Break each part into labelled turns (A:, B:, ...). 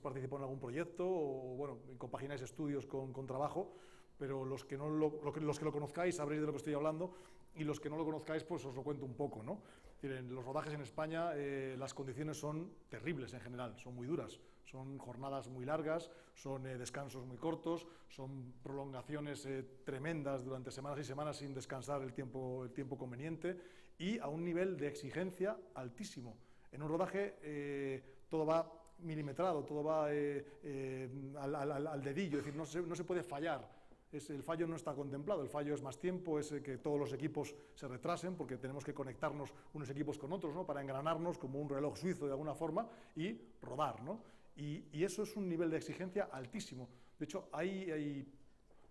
A: participado en algún proyecto o, bueno, compagináis estudios con trabajo, pero los que lo conozcáis sabréis de lo que estoy hablando, y los que no lo conozcáis, pues os lo cuento un poco, ¿no? Es decir, en los rodajes en España las condiciones son terribles en general, son muy duras, son jornadas muy largas, son descansos muy cortos, son prolongaciones tremendas durante semanas y semanas sin descansar el tiempo conveniente, y a un nivel de exigencia altísimo. En un rodaje todo va milimetrado, todo va al dedillo, es decir, no se puede fallar. El fallo no está contemplado, el fallo es más tiempo, es que todos los equipos se retrasen, porque tenemos que conectarnos unos equipos con otros, ¿no?, para engranarnos como un reloj suizo de alguna forma y rodar, ¿no? Y eso es un nivel de exigencia altísimo. De hecho, hay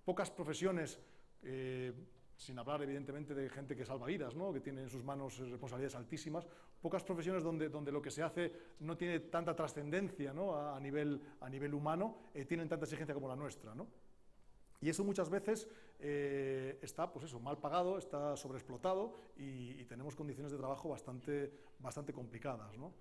A: pocas profesiones, sin hablar evidentemente de gente que salva vidas, ¿no?, que tiene en sus manos responsabilidades altísimas, pocas profesiones donde lo que se hace no tiene tanta trascendencia, ¿no?, a nivel humano, tienen tanta exigencia como la nuestra, ¿no? Y eso muchas veces está, pues eso, mal pagado, está sobreexplotado, y tenemos condiciones de trabajo bastante complicadas, ¿no?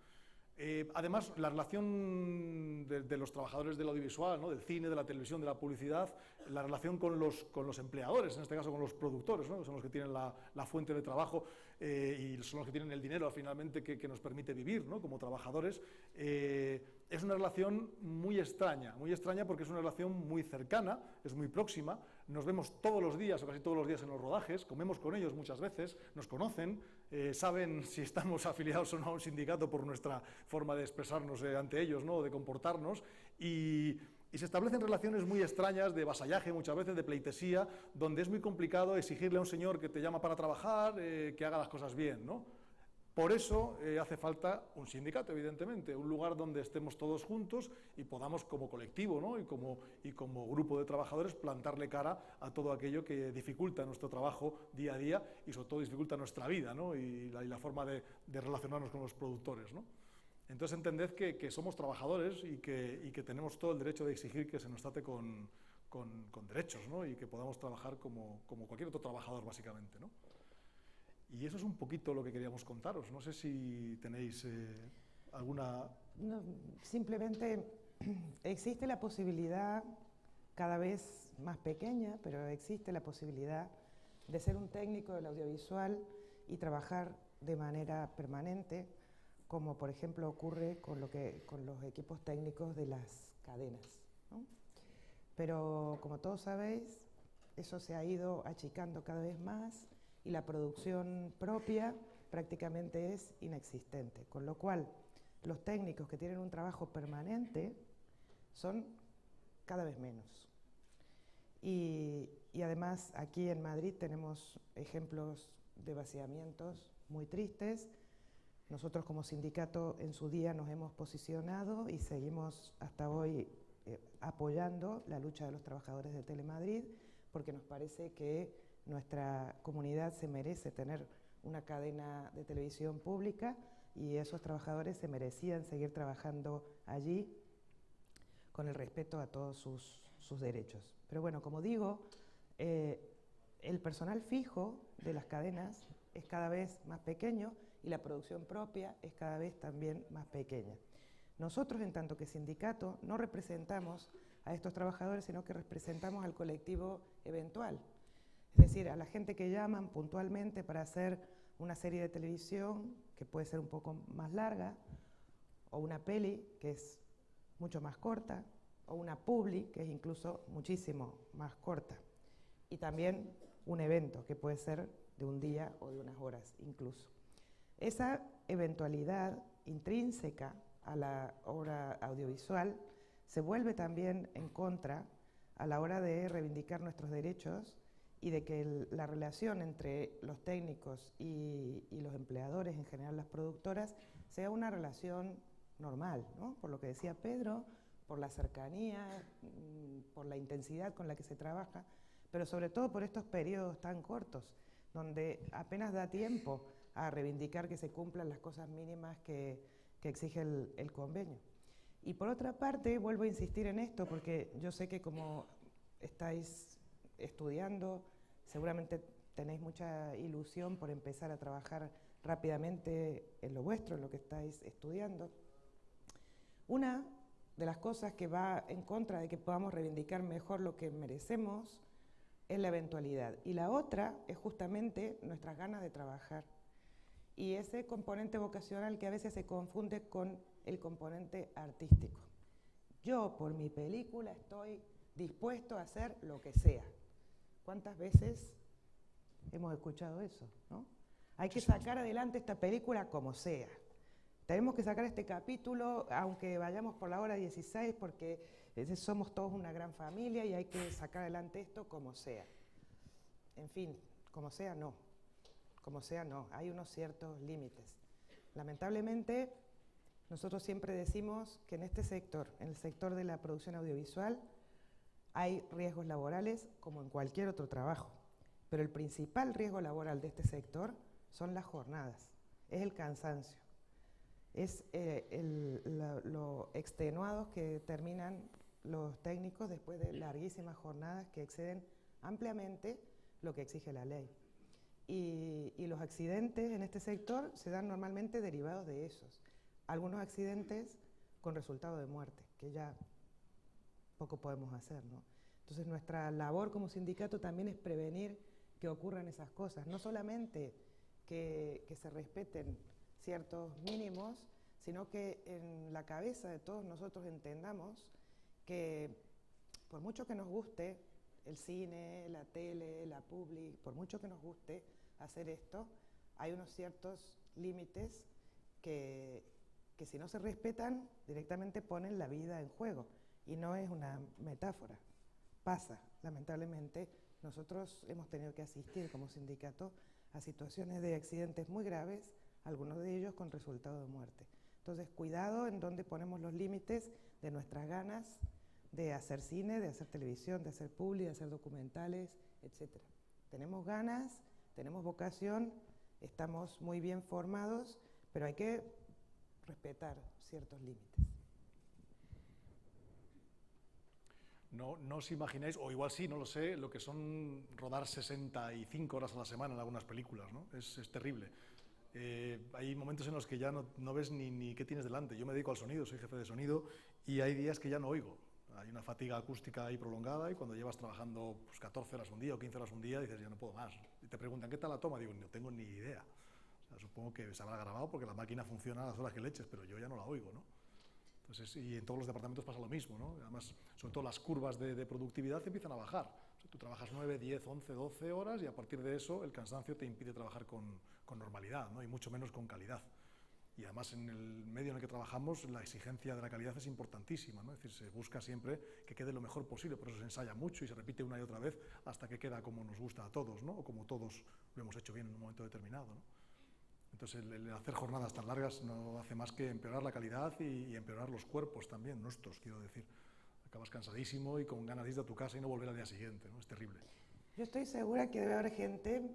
A: Además, la relación de los trabajadores del audiovisual, ¿no?, del cine, de la televisión, de la publicidad, la relación con los empleadores, en este caso con los productores, ¿no?, que son los que tienen la fuente de trabajo y son los que tienen el dinero finalmente que nos permite vivir, ¿no?, como trabajadores, es una relación muy extraña porque es una relación muy cercana, es muy próxima, nos vemos todos los días o casi todos los días en los rodajes, comemos con ellos muchas veces, nos conocen, saben si estamos afiliados o no a un sindicato por nuestra forma de expresarnos ante ellos, ¿no?, de comportarnos, y se establecen relaciones muy extrañas de vasallaje, muchas veces de pleitesía, donde es muy complicado exigirle a un señor que te llama para trabajar que haga las cosas bien, ¿no? Por eso hace falta un sindicato, evidentemente, un lugar donde estemos todos juntos y podamos, como colectivo, ¿no?, y como grupo de trabajadores, plantarle cara a todo aquello que dificulta nuestro trabajo día a día y sobre todo dificulta nuestra vida, ¿no?, y la forma de relacionarnos con los productores, ¿no? Entonces entended que somos trabajadores y que tenemos todo el derecho de exigir que se nos trate con derechos, ¿no?, y que podamos trabajar como cualquier otro trabajador, básicamente, ¿no? Y eso es un poquito lo que queríamos contaros. No sé si tenéis alguna...
B: No, simplemente existe la posibilidad, cada vez más pequeña, pero existe la posibilidad de ser un técnico del audiovisual y trabajar de manera permanente, como por ejemplo ocurre con los equipos técnicos de las cadenas, ¿no? Pero como todos sabéis, eso se ha ido achicando cada vez más y la producción propia prácticamente es inexistente, con lo cual los técnicos que tienen un trabajo permanente son cada vez menos. Y además aquí en Madrid tenemos ejemplos de vaciamientos muy tristes. Nosotros como sindicato en su día nos hemos posicionado y seguimos hasta hoy apoyando la lucha de los trabajadores de Telemadrid, porque nos parece que nuestra comunidad se merece tener una cadena de televisión pública y esos trabajadores se merecían seguir trabajando allí con el respeto a todos sus derechos. Pero bueno, como digo, el personal fijo de las cadenas es cada vez más pequeño y la producción propia es cada vez también más pequeña. Nosotros, en tanto que sindicato, no representamos a estos trabajadores, sino que representamos al colectivo eventual. Es decir, a la gente que llaman puntualmente para hacer una serie de televisión, que puede ser un poco más larga, o una peli, que es mucho más corta, o una publi, que es incluso muchísimo más corta. Y también un evento, que puede ser de un día o de unas horas incluso. Esa eventualidad intrínseca a la obra audiovisual se vuelve también en contra a la hora de reivindicar nuestros derechos y de que la relación entre los técnicos y los empleadores, en general las productoras, sea una relación normal, ¿no? Por lo que decía Pedro, por la cercanía, por la intensidad con la que se trabaja, pero sobre todo por estos periodos tan cortos, donde apenas da tiempo a reivindicar que se cumplan las cosas mínimas que exige el convenio. Y por otra parte, vuelvo a insistir en esto, porque yo sé que como estáis estudiando, seguramente tenéis mucha ilusión por empezar a trabajar rápidamente en lo vuestro, en lo que estáis estudiando. Una de las cosas que va en contra de que podamos reivindicar mejor lo que merecemos es la eventualidad. Y la otra es justamente nuestras ganas de trabajar. Y ese componente vocacional que a veces se confunde con el componente artístico. Yo, por mi película, estoy dispuesto a hacer lo que sea. ¿Cuántas veces hemos escuchado eso, ¿no? Hay que sacar adelante esta película como sea. Tenemos que sacar este capítulo, aunque vayamos por la hora 16, porque somos todos una gran familia y hay que sacar adelante esto como sea. En fin, como sea, no. Como sea, no. Hay unos ciertos límites. Lamentablemente, nosotros siempre decimos que en este sector, en el sector de la producción audiovisual, hay riesgos laborales como en cualquier otro trabajo. Pero el principal riesgo laboral de este sector son las jornadas, es el cansancio. Es lo extenuados que terminan los técnicos después de larguísimas jornadas que exceden ampliamente lo que exige la ley. Y los accidentes en este sector se dan normalmente derivados de esos. Algunos accidentes con resultado de muerte, que ya poco podemos hacer, ¿no? Entonces nuestra labor como sindicato también es prevenir que ocurran esas cosas, no solamente que se respeten ciertos mínimos, sino que en la cabeza de todos nosotros entendamos que por mucho que nos guste el cine, la tele, la publi, por mucho que nos guste hacer esto, hay unos ciertos límites que si no se respetan, directamente ponen la vida en juego. Y no es una metáfora. Pasa, lamentablemente. Nosotros hemos tenido que asistir como sindicato a situaciones de accidentes muy graves, algunos de ellos con resultado de muerte. Entonces, cuidado en dónde ponemos los límites de nuestras ganas de hacer cine, de hacer televisión, de hacer publi, de hacer documentales, etc. Tenemos ganas, tenemos vocación, estamos muy bien formados, pero hay que respetar ciertos límites.
A: No os imagináis, o igual sí, no lo sé, lo que son rodar 65 horas a la semana en algunas películas, ¿no? Es terrible. Hay momentos en los que ya no ves ni qué tienes delante. Yo me dedico al sonido, soy jefe de sonido, y hay días que ya no oigo. Hay una fatiga acústica ahí prolongada, y cuando llevas trabajando pues, 14 horas un día o 15 horas un día, dices, ya no puedo más. Y te preguntan, ¿qué tal la toma? Digo, no tengo ni idea. O sea, supongo que se habrá grabado porque la máquina funciona a las horas que le eches, pero yo ya no la oigo, ¿no? Entonces, y en todos los departamentos pasa lo mismo, ¿no? Además, sobre todo las curvas de productividad empiezan a bajar. O sea, tú trabajas 9, 10, 11, 12 horas y a partir de eso el cansancio te impide trabajar con normalidad, ¿no? Y mucho menos con calidad. Y además en el medio en el que trabajamos la exigencia de la calidad es importantísima, ¿no? Es decir, se busca siempre que quede lo mejor posible, por eso se ensaya mucho y se repite una y otra vez hasta que queda como nos gusta a todos, ¿no? O como todos lo hemos hecho bien en un momento determinado, ¿no? Entonces, el hacer jornadas tan largas no hace más que empeorar la calidad y empeorar los cuerpos también, nuestros, quiero decir. Acabas cansadísimo y con ganas de irte a tu casa y no volver al día siguiente, ¿no? Es terrible.
B: Yo estoy segura que debe haber gente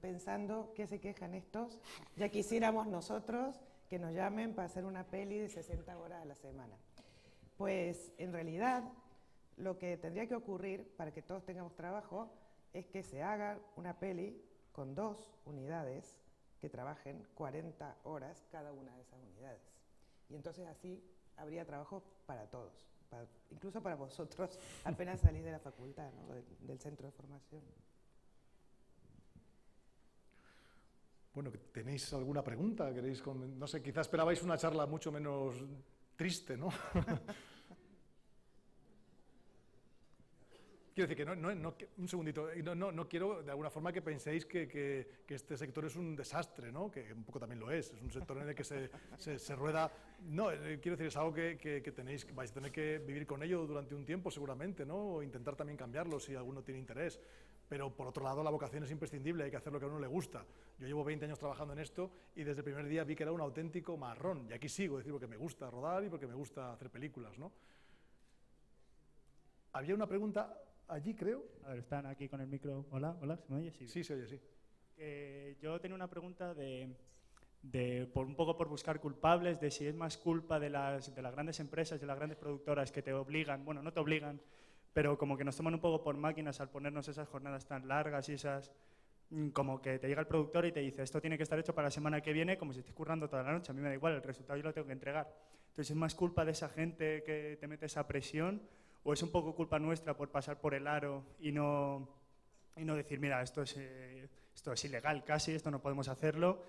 B: pensando que se quejan estos. Ya quisiéramos nosotros que nos llamen para hacer una peli de 60 horas a la semana. Pues, en realidad, lo que tendría que ocurrir para que todos tengamos trabajo es que se haga una peli con 2 unidades que trabajen 40 horas cada una de esas unidades. Y entonces así habría trabajo para todos, incluso para vosotros apenas salís de la facultad, ¿no? del centro de formación.
A: Bueno, ¿tenéis alguna pregunta? ¿Queréis no sé, quizás esperabais una charla mucho menos triste, ¿no? Quiero decir que un segundito, no quiero de alguna forma que penséis que este sector es un desastre, ¿no? Que un poco también lo es un sector en el que se rueda. No, quiero decir, es algo que vais a tener que vivir con ello durante un tiempo seguramente, ¿no? O intentar también cambiarlo si alguno tiene interés. Pero por otro lado la vocación es imprescindible, hay que hacer lo que a uno le gusta. Yo llevo 20 años trabajando en esto y desde el primer día vi que era un auténtico marrón. Y aquí sigo, es decir, porque me gusta rodar y porque me gusta hacer películas, ¿no? Había una pregunta allí, creo.
C: A ver, están aquí con el micro. Hola, ¿se me oye?
A: Sí, se oye, sí.
C: Yo tenía una pregunta un poco por buscar culpables, de si es más culpa de las grandes empresas, de las grandes productoras que te obligan, bueno, no te obligan, pero como que nos toman un poco por máquinas al ponernos esas jornadas tan largas y esas, como que te llega el productor y te dice, esto tiene que estar hecho para la semana que viene, como si estés currando toda la noche, a mí me da igual, el resultado yo lo tengo que entregar. Entonces, ¿es más culpa de esa gente que te mete esa presión o es un poco culpa nuestra por pasar por el aro y no decir, mira, esto es ilegal casi, esto no podemos hacerlo?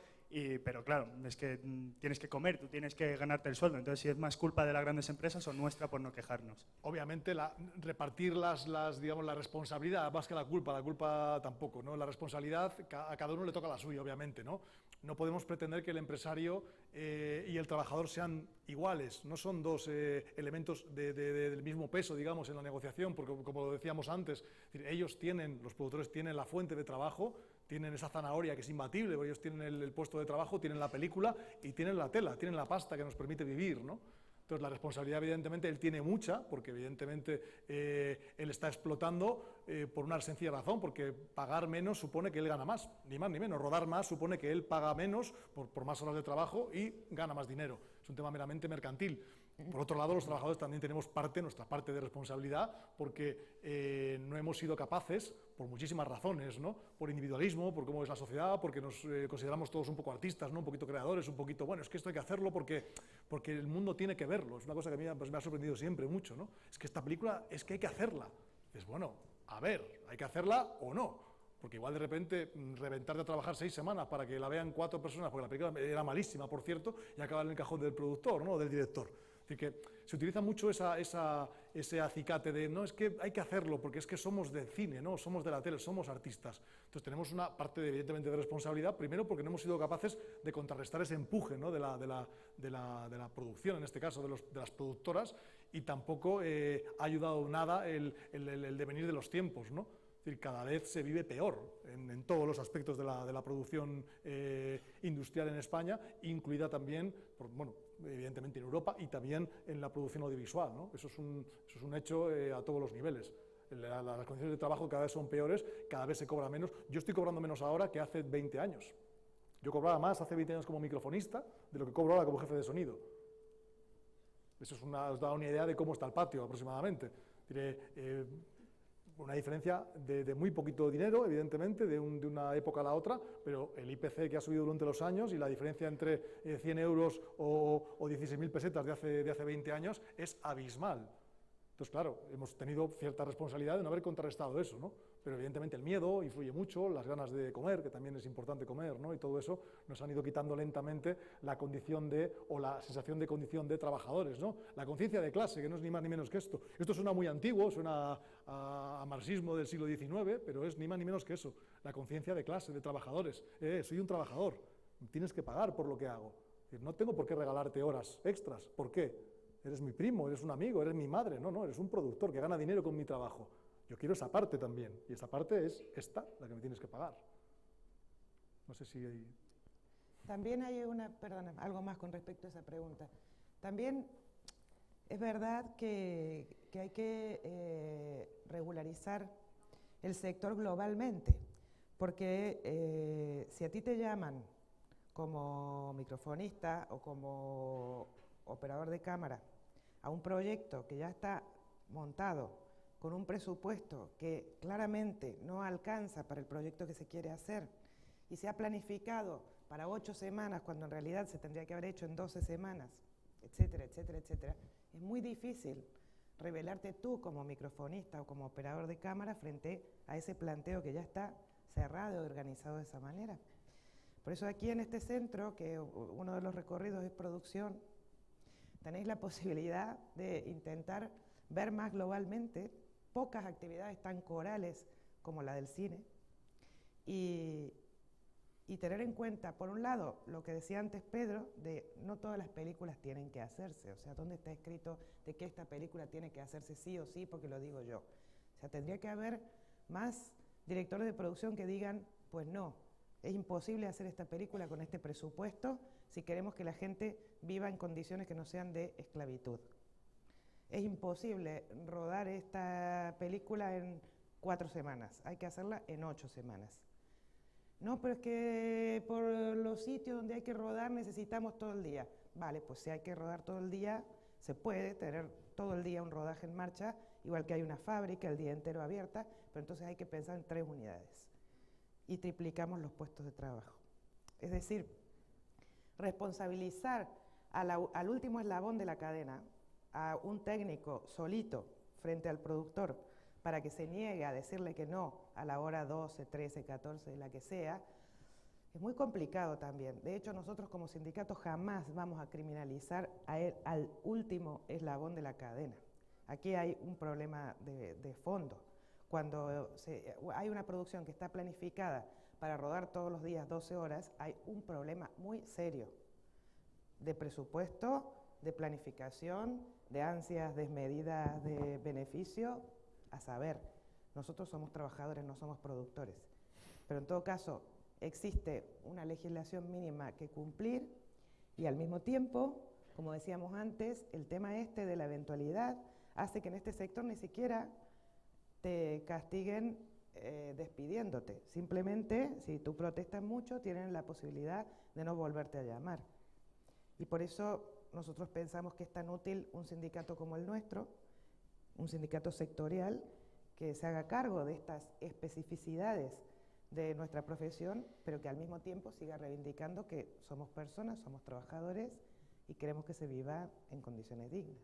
C: Pero claro, es que tienes que comer, tú tienes que ganarte el sueldo. Entonces, si es más culpa de las grandes empresas o nuestra por no quejarnos.
A: Obviamente, repartir digamos, la responsabilidad más que la culpa tampoco, ¿no? La responsabilidad, a cada uno le toca la suya, obviamente, ¿no? No podemos pretender que el empresario y el trabajador sean iguales, no son dos elementos del mismo peso, digamos, en la negociación, porque como lo decíamos antes, es decir, los productores tienen la fuente de trabajo, tienen esa zanahoria que es imbatible, porque ellos tienen el puesto de trabajo, tienen la película y tienen la tela, tienen la pasta que nos permite vivir, ¿no? Entonces la responsabilidad evidentemente él tiene mucha, porque evidentemente él está explotando por una sencilla razón, porque pagar menos supone que él gana más ni menos, rodar más supone que él paga menos por más horas de trabajo y gana más dinero, es un tema meramente mercantil. Por otro lado, los trabajadores también tenemos nuestra parte de responsabilidad, porque no hemos sido capaces, por muchísimas razones, ¿no? Por individualismo, por cómo es la sociedad, porque nos consideramos todos un poco artistas, ¿no? Un poquito creadores, un poquito, bueno, es que esto hay que hacerlo porque el mundo tiene que verlo. Es una cosa que a mí pues, me ha sorprendido siempre mucho, ¿no? Es que esta película es que hay que hacerla. Es bueno, a ver, ¿hay que hacerla o no? Porque igual de repente reventar de trabajar 6 semanas para que la vean 4 personas, porque la película era malísima, por cierto, y acaba en el cajón del productor, ¿no? O del director. Es decir, que se utiliza mucho ese acicate de, no, es que hay que hacerlo, porque es que somos del cine, ¿no? Somos de la tele, somos artistas. Entonces tenemos una parte, evidentemente, de responsabilidad, primero porque no hemos sido capaces de contrarrestar ese empuje, ¿no? de la producción, en este caso, de las productoras, y tampoco ha ayudado nada el devenir de los tiempos, ¿no? Es decir, cada vez se vive peor en todos los aspectos de la producción industrial en España, incluida también, evidentemente en Europa y también en la producción audiovisual, ¿no? Eso es un hecho a todos los niveles. Las condiciones de trabajo cada vez son peores, cada vez se cobra menos. Yo estoy cobrando menos ahora que hace 20 años. Yo cobraba más hace 20 años como microfonista de lo que cobro ahora como jefe de sonido. Eso os da una idea de cómo está el patio aproximadamente. Una diferencia de muy poquito dinero, evidentemente, de una época a la otra, pero el IPC que ha subido durante los años y la diferencia entre 100 euros o 16.000 pesetas de hace 20 años es abismal. Entonces, claro, hemos tenido cierta responsabilidad de no haber contrarrestado eso, ¿no? Pero evidentemente el miedo influye mucho, las ganas de comer, que también es importante comer, ¿no? Y todo eso nos han ido quitando lentamente la condición o la sensación de condición de trabajadores, ¿no? La conciencia de clase, que no es ni más ni menos que esto. Esto suena muy antiguo, suena a marxismo del siglo XIX, pero es ni más ni menos que eso, la conciencia de clase, de trabajadores. Soy un trabajador, tienes que pagar por lo que hago. Es decir, no tengo por qué regalarte horas extras. ¿Por qué? Eres mi primo, eres un amigo, eres mi madre. No, eres un productor que gana dinero con mi trabajo. Yo quiero esa parte también, y esa parte es esta, la que me tienes que pagar. No sé si hay...
B: También hay algo más con respecto a esa pregunta. También es verdad que hay que regularizar el sector globalmente, porque si a ti te llaman como microfonista o como operador de cámara a un proyecto que ya está montado con un presupuesto que claramente no alcanza para el proyecto que se quiere hacer y se ha planificado para 8 semanas cuando en realidad se tendría que haber hecho en 12 semanas, etcétera, etcétera, etcétera, es muy difícil revelarte tú como microfonista o como operador de cámara frente a ese planteo que ya está cerrado y organizado de esa manera. Por eso aquí en este centro, que uno de los recorridos es producción, tenéis la posibilidad de intentar ver más globalmente pocas actividades tan corales como la del cine y tener en cuenta, por un lado, lo que decía antes Pedro, de no todas las películas tienen que hacerse, o sea, ¿dónde está escrito de que esta película tiene que hacerse sí o sí porque lo digo yo? O sea, tendría que haber más directores de producción que digan, pues no, es imposible hacer esta película con este presupuesto si queremos que la gente viva en condiciones que no sean de esclavitud. Es imposible rodar esta película en 4 semanas, hay que hacerla en 8 semanas. No, pero es que por los sitios donde hay que rodar necesitamos todo el día. Vale, pues si hay que rodar todo el día, se puede tener todo el día un rodaje en marcha, igual que hay una fábrica el día entero abierta, pero entonces hay que pensar en 3 unidades. Y triplicamos los puestos de trabajo. Es decir, responsabilizar al último eslabón de la cadena, a un técnico solito frente al productor para que se niegue a decirle que no a la hora 12, 13, 14, la que sea, es muy complicado también. De hecho, nosotros como sindicato jamás vamos a criminalizar al último eslabón de la cadena. Aquí hay un problema de fondo. Cuando hay una producción que está planificada para rodar todos los días 12 horas, hay un problema muy serio de presupuesto, de planificación, de ansias desmedidas de beneficio. A saber, nosotros somos trabajadores, no somos productores. Pero en todo caso, existe una legislación mínima que cumplir y al mismo tiempo, como decíamos antes, el tema este de la eventualidad hace que en este sector ni siquiera te castiguen despidiéndote. Simplemente, si tú protestas mucho, tienen la posibilidad de no volverte a llamar. Y por eso nosotros pensamos que es tan útil un sindicato como el nuestro, un sindicato sectorial, que se haga cargo de estas especificidades de nuestra profesión, pero que al mismo tiempo siga reivindicando que somos personas, somos trabajadores y queremos que se viva en condiciones dignas.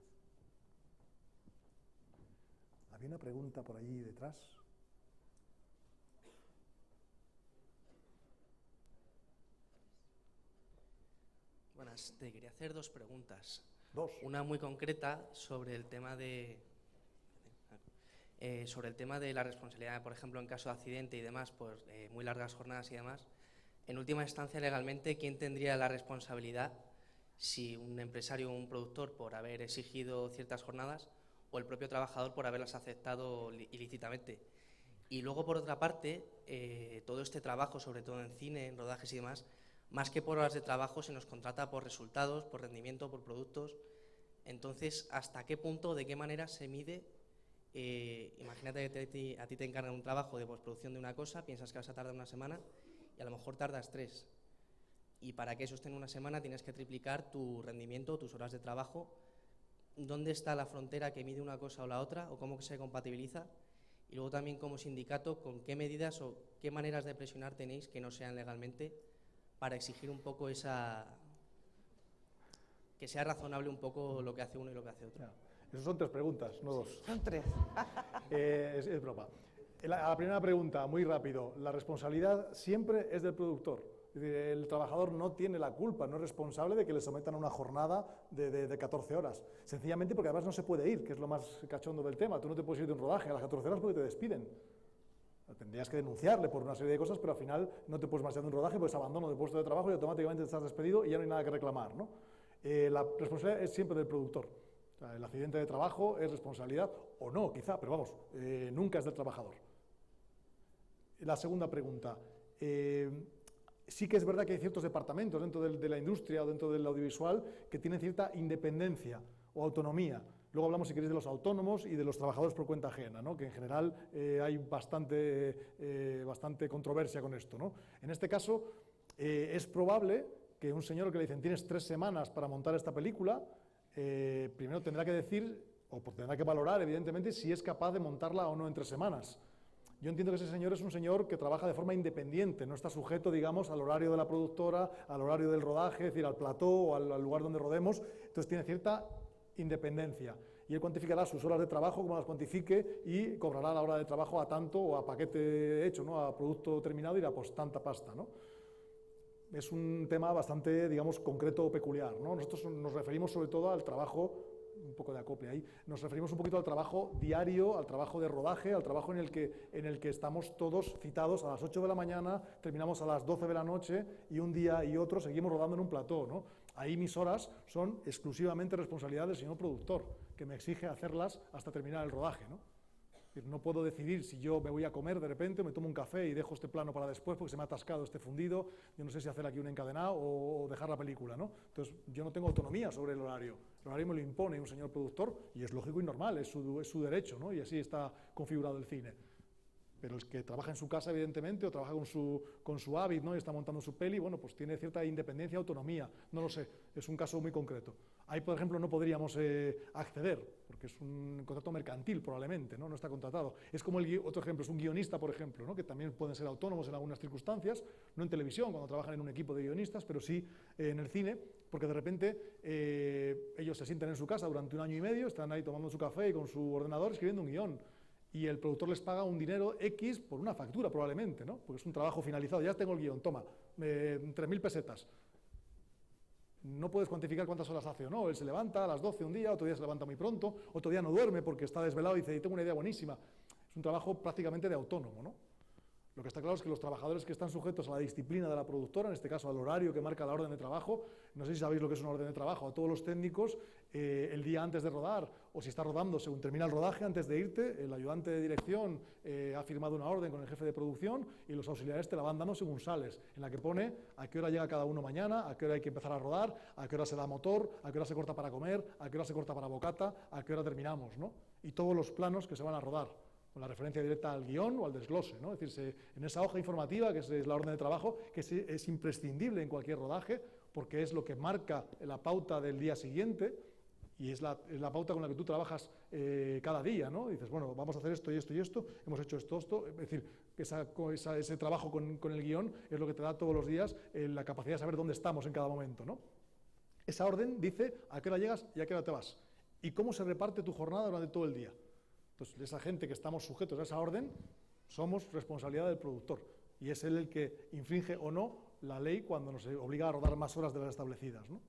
A: Había una pregunta por allí detrás.
D: Buenas, te quería hacer dos preguntas.
A: Dos.
D: Una muy concreta sobre el tema de la responsabilidad, por ejemplo, en caso de accidente y demás, pues muy largas jornadas y demás. En última instancia, legalmente, ¿quién tendría la responsabilidad? Si un empresario o un productor por haber exigido ciertas jornadas o el propio trabajador por haberlas aceptado ilícitamente. Y luego, por otra parte, todo este trabajo, sobre todo en cine, en rodajes y demás, más que por horas de trabajo, se nos contrata por resultados, por rendimiento, por productos. Entonces, ¿hasta qué punto, de qué manera se mide? Imagínate que a ti te encargan un trabajo de postproducción de una cosa, piensas que vas a tardar una semana y a lo mejor tardas 3. Y para que eso esté en una semana tienes que triplicar tu rendimiento, tus horas de trabajo. ¿Dónde está la frontera que mide una cosa o la otra? ¿O cómo se compatibiliza? Y luego también como sindicato, ¿con qué medidas o qué maneras de presionar tenéis que no sean legalmente para exigir un poco que sea razonable un poco lo que hace uno y lo que hace otro?
A: Esas son 3 preguntas, no 2.
B: Son 3.
A: Es broma. La primera pregunta, muy rápido. La responsabilidad siempre es del productor. Es decir, el trabajador no tiene la culpa, no es responsable de que le sometan a una jornada de 14 horas. Sencillamente porque además no se puede ir, que es lo más cachondo del tema. Tú no te puedes ir de un rodaje a las 14 horas porque te despiden. Tendrías que denunciarle por una serie de cosas, pero al final no te puedes marchar de un rodaje, pues abandono de puesto de trabajo y automáticamente estás despedido y ya no hay nada que reclamar, ¿no? La responsabilidad es siempre del productor. O sea, el accidente de trabajo es responsabilidad, o no, quizá, pero vamos, nunca es del trabajador. La segunda pregunta. Sí que es verdad que hay ciertos departamentos dentro de la industria o dentro del audiovisual que tienen cierta independencia o autonomía. Luego hablamos, si queréis, de los autónomos y de los trabajadores por cuenta ajena, ¿no? Que en general hay bastante controversia con esto, ¿no? En este caso, es probable que un señor que le dicen tienes 3 semanas para montar esta película, primero tendrá que decir, o tendrá que valorar, evidentemente, si es capaz de montarla o no en 3 semanas. Yo entiendo que ese señor es un señor que trabaja de forma independiente, no está sujeto, digamos, al horario de la productora, al horario del rodaje, es decir, al plató o al lugar donde rodemos, entonces tiene cierta independencia. Y él cuantificará sus horas de trabajo, como las cuantifique, y cobrará la hora de trabajo a tanto o a paquete hecho, ¿no? A producto terminado y irá pues tanta pasta, ¿no? Es un tema bastante, digamos, concreto o peculiar, ¿no? Nosotros nos referimos sobre todo al trabajo, un poco de acople ahí, nos referimos un poquito al trabajo diario, al trabajo de rodaje, al trabajo en el que estamos todos citados a las 8 de la mañana, terminamos a las 12 de la noche y un día y otro seguimos rodando en un plató, ¿no? Ahí mis horas son exclusivamente responsabilidad del señor productor, que me exige hacerlas hasta terminar el rodaje, ¿no? No puedo decidir si yo me voy a comer de repente, me tomo un café y dejo este plano para después porque se me ha atascado este fundido, yo no sé si hacer aquí un encadenado o dejar la película, ¿no? Entonces yo no tengo autonomía sobre el horario me lo impone un señor productor y es lógico y normal, es su derecho, ¿no? Y así está configurado el cine. Pero el que trabaja en su casa, evidentemente, o trabaja con su hábit, ¿no? Y está montando su peli, bueno, pues tiene cierta independencia, autonomía, no lo sé, es un caso muy concreto. Ahí, por ejemplo, no podríamos acceder, porque es un contrato mercantil probablemente, ¿no? No está contratado. Es como otro ejemplo, es un guionista, por ejemplo, ¿no? Que también pueden ser autónomos en algunas circunstancias, no en televisión, cuando trabajan en un equipo de guionistas, pero sí en el cine, porque de repente ellos se sientan en su casa durante 1 año y medio, están ahí tomando su café y con su ordenador escribiendo un guión, y el productor les paga un dinero X por una factura probablemente, ¿no? Porque es un trabajo finalizado, ya tengo el guión, toma, 3.000 pesetas. No puedes cuantificar cuántas horas hace o no. Él se levanta a las 12 un día, otro día se levanta muy pronto, otro día no duerme porque está desvelado y dice, tengo una idea buenísima. Es un trabajo prácticamente de autónomo, ¿no? Lo que está claro es que los trabajadores que están sujetos a la disciplina de la productora, en este caso al horario que marca la orden de trabajo, no sé si sabéis lo que es una orden de trabajo, a todos los técnicos, el día antes de rodar, o si está rodando, según termina el rodaje, antes de irte, el ayudante de dirección ha firmado una orden con el jefe de producción y los auxiliares te la van dando según sales, en la que pone a qué hora llega cada uno mañana, a qué hora hay que empezar a rodar, a qué hora se da motor, a qué hora se corta para comer, a qué hora se corta para bocata, a qué hora terminamos, ¿no? Y todos los planos que se van a rodar, con la referencia directa al guión o al desglose, ¿no? Es decir, en esa hoja informativa, que es la orden de trabajo, que es imprescindible en cualquier rodaje, porque es lo que marca la pauta del día siguiente, y es la pauta con la que tú trabajas cada día, ¿no? Dices, bueno, vamos a hacer esto y esto y esto, hemos hecho esto, es decir, ese trabajo con el guión es lo que te da todos los días la capacidad de saber dónde estamos en cada momento, ¿no? Esa orden dice a qué hora llegas y a qué hora te vas, y cómo se reparte tu jornada durante todo el día. Entonces, esa gente que estamos sujetos a esa orden, somos responsabilidad del productor, y es él el que infringe o no la ley cuando nos obliga a rodar más horas de las establecidas, ¿no?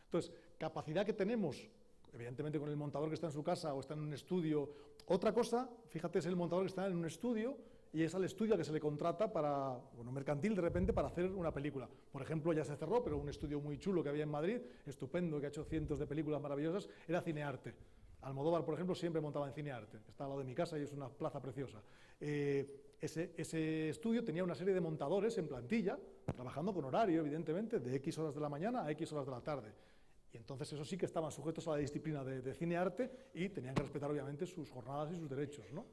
A: Entonces, capacidad que tenemos, evidentemente con el montador que está en su casa o está en un estudio. Otra cosa, fíjate, es el montador que está en un estudio y es al estudio que se le contrata para, bueno, mercantil de repente, para hacer una película. Por ejemplo, ya se cerró, pero un estudio muy chulo que había en Madrid, estupendo, que ha hecho cientos de películas maravillosas, era Cinearte. Almodóvar, por ejemplo, siempre montaba en Cinearte, está al lado de mi casa y es una plaza preciosa. Ese estudio tenía una serie de montadores en plantilla, trabajando con horario, evidentemente, de X horas de la mañana a X horas de la tarde. Y entonces eso sí que estaban sujetos a la disciplina de Cinearte y tenían que respetar, obviamente, sus jornadas y sus derechos, ¿no?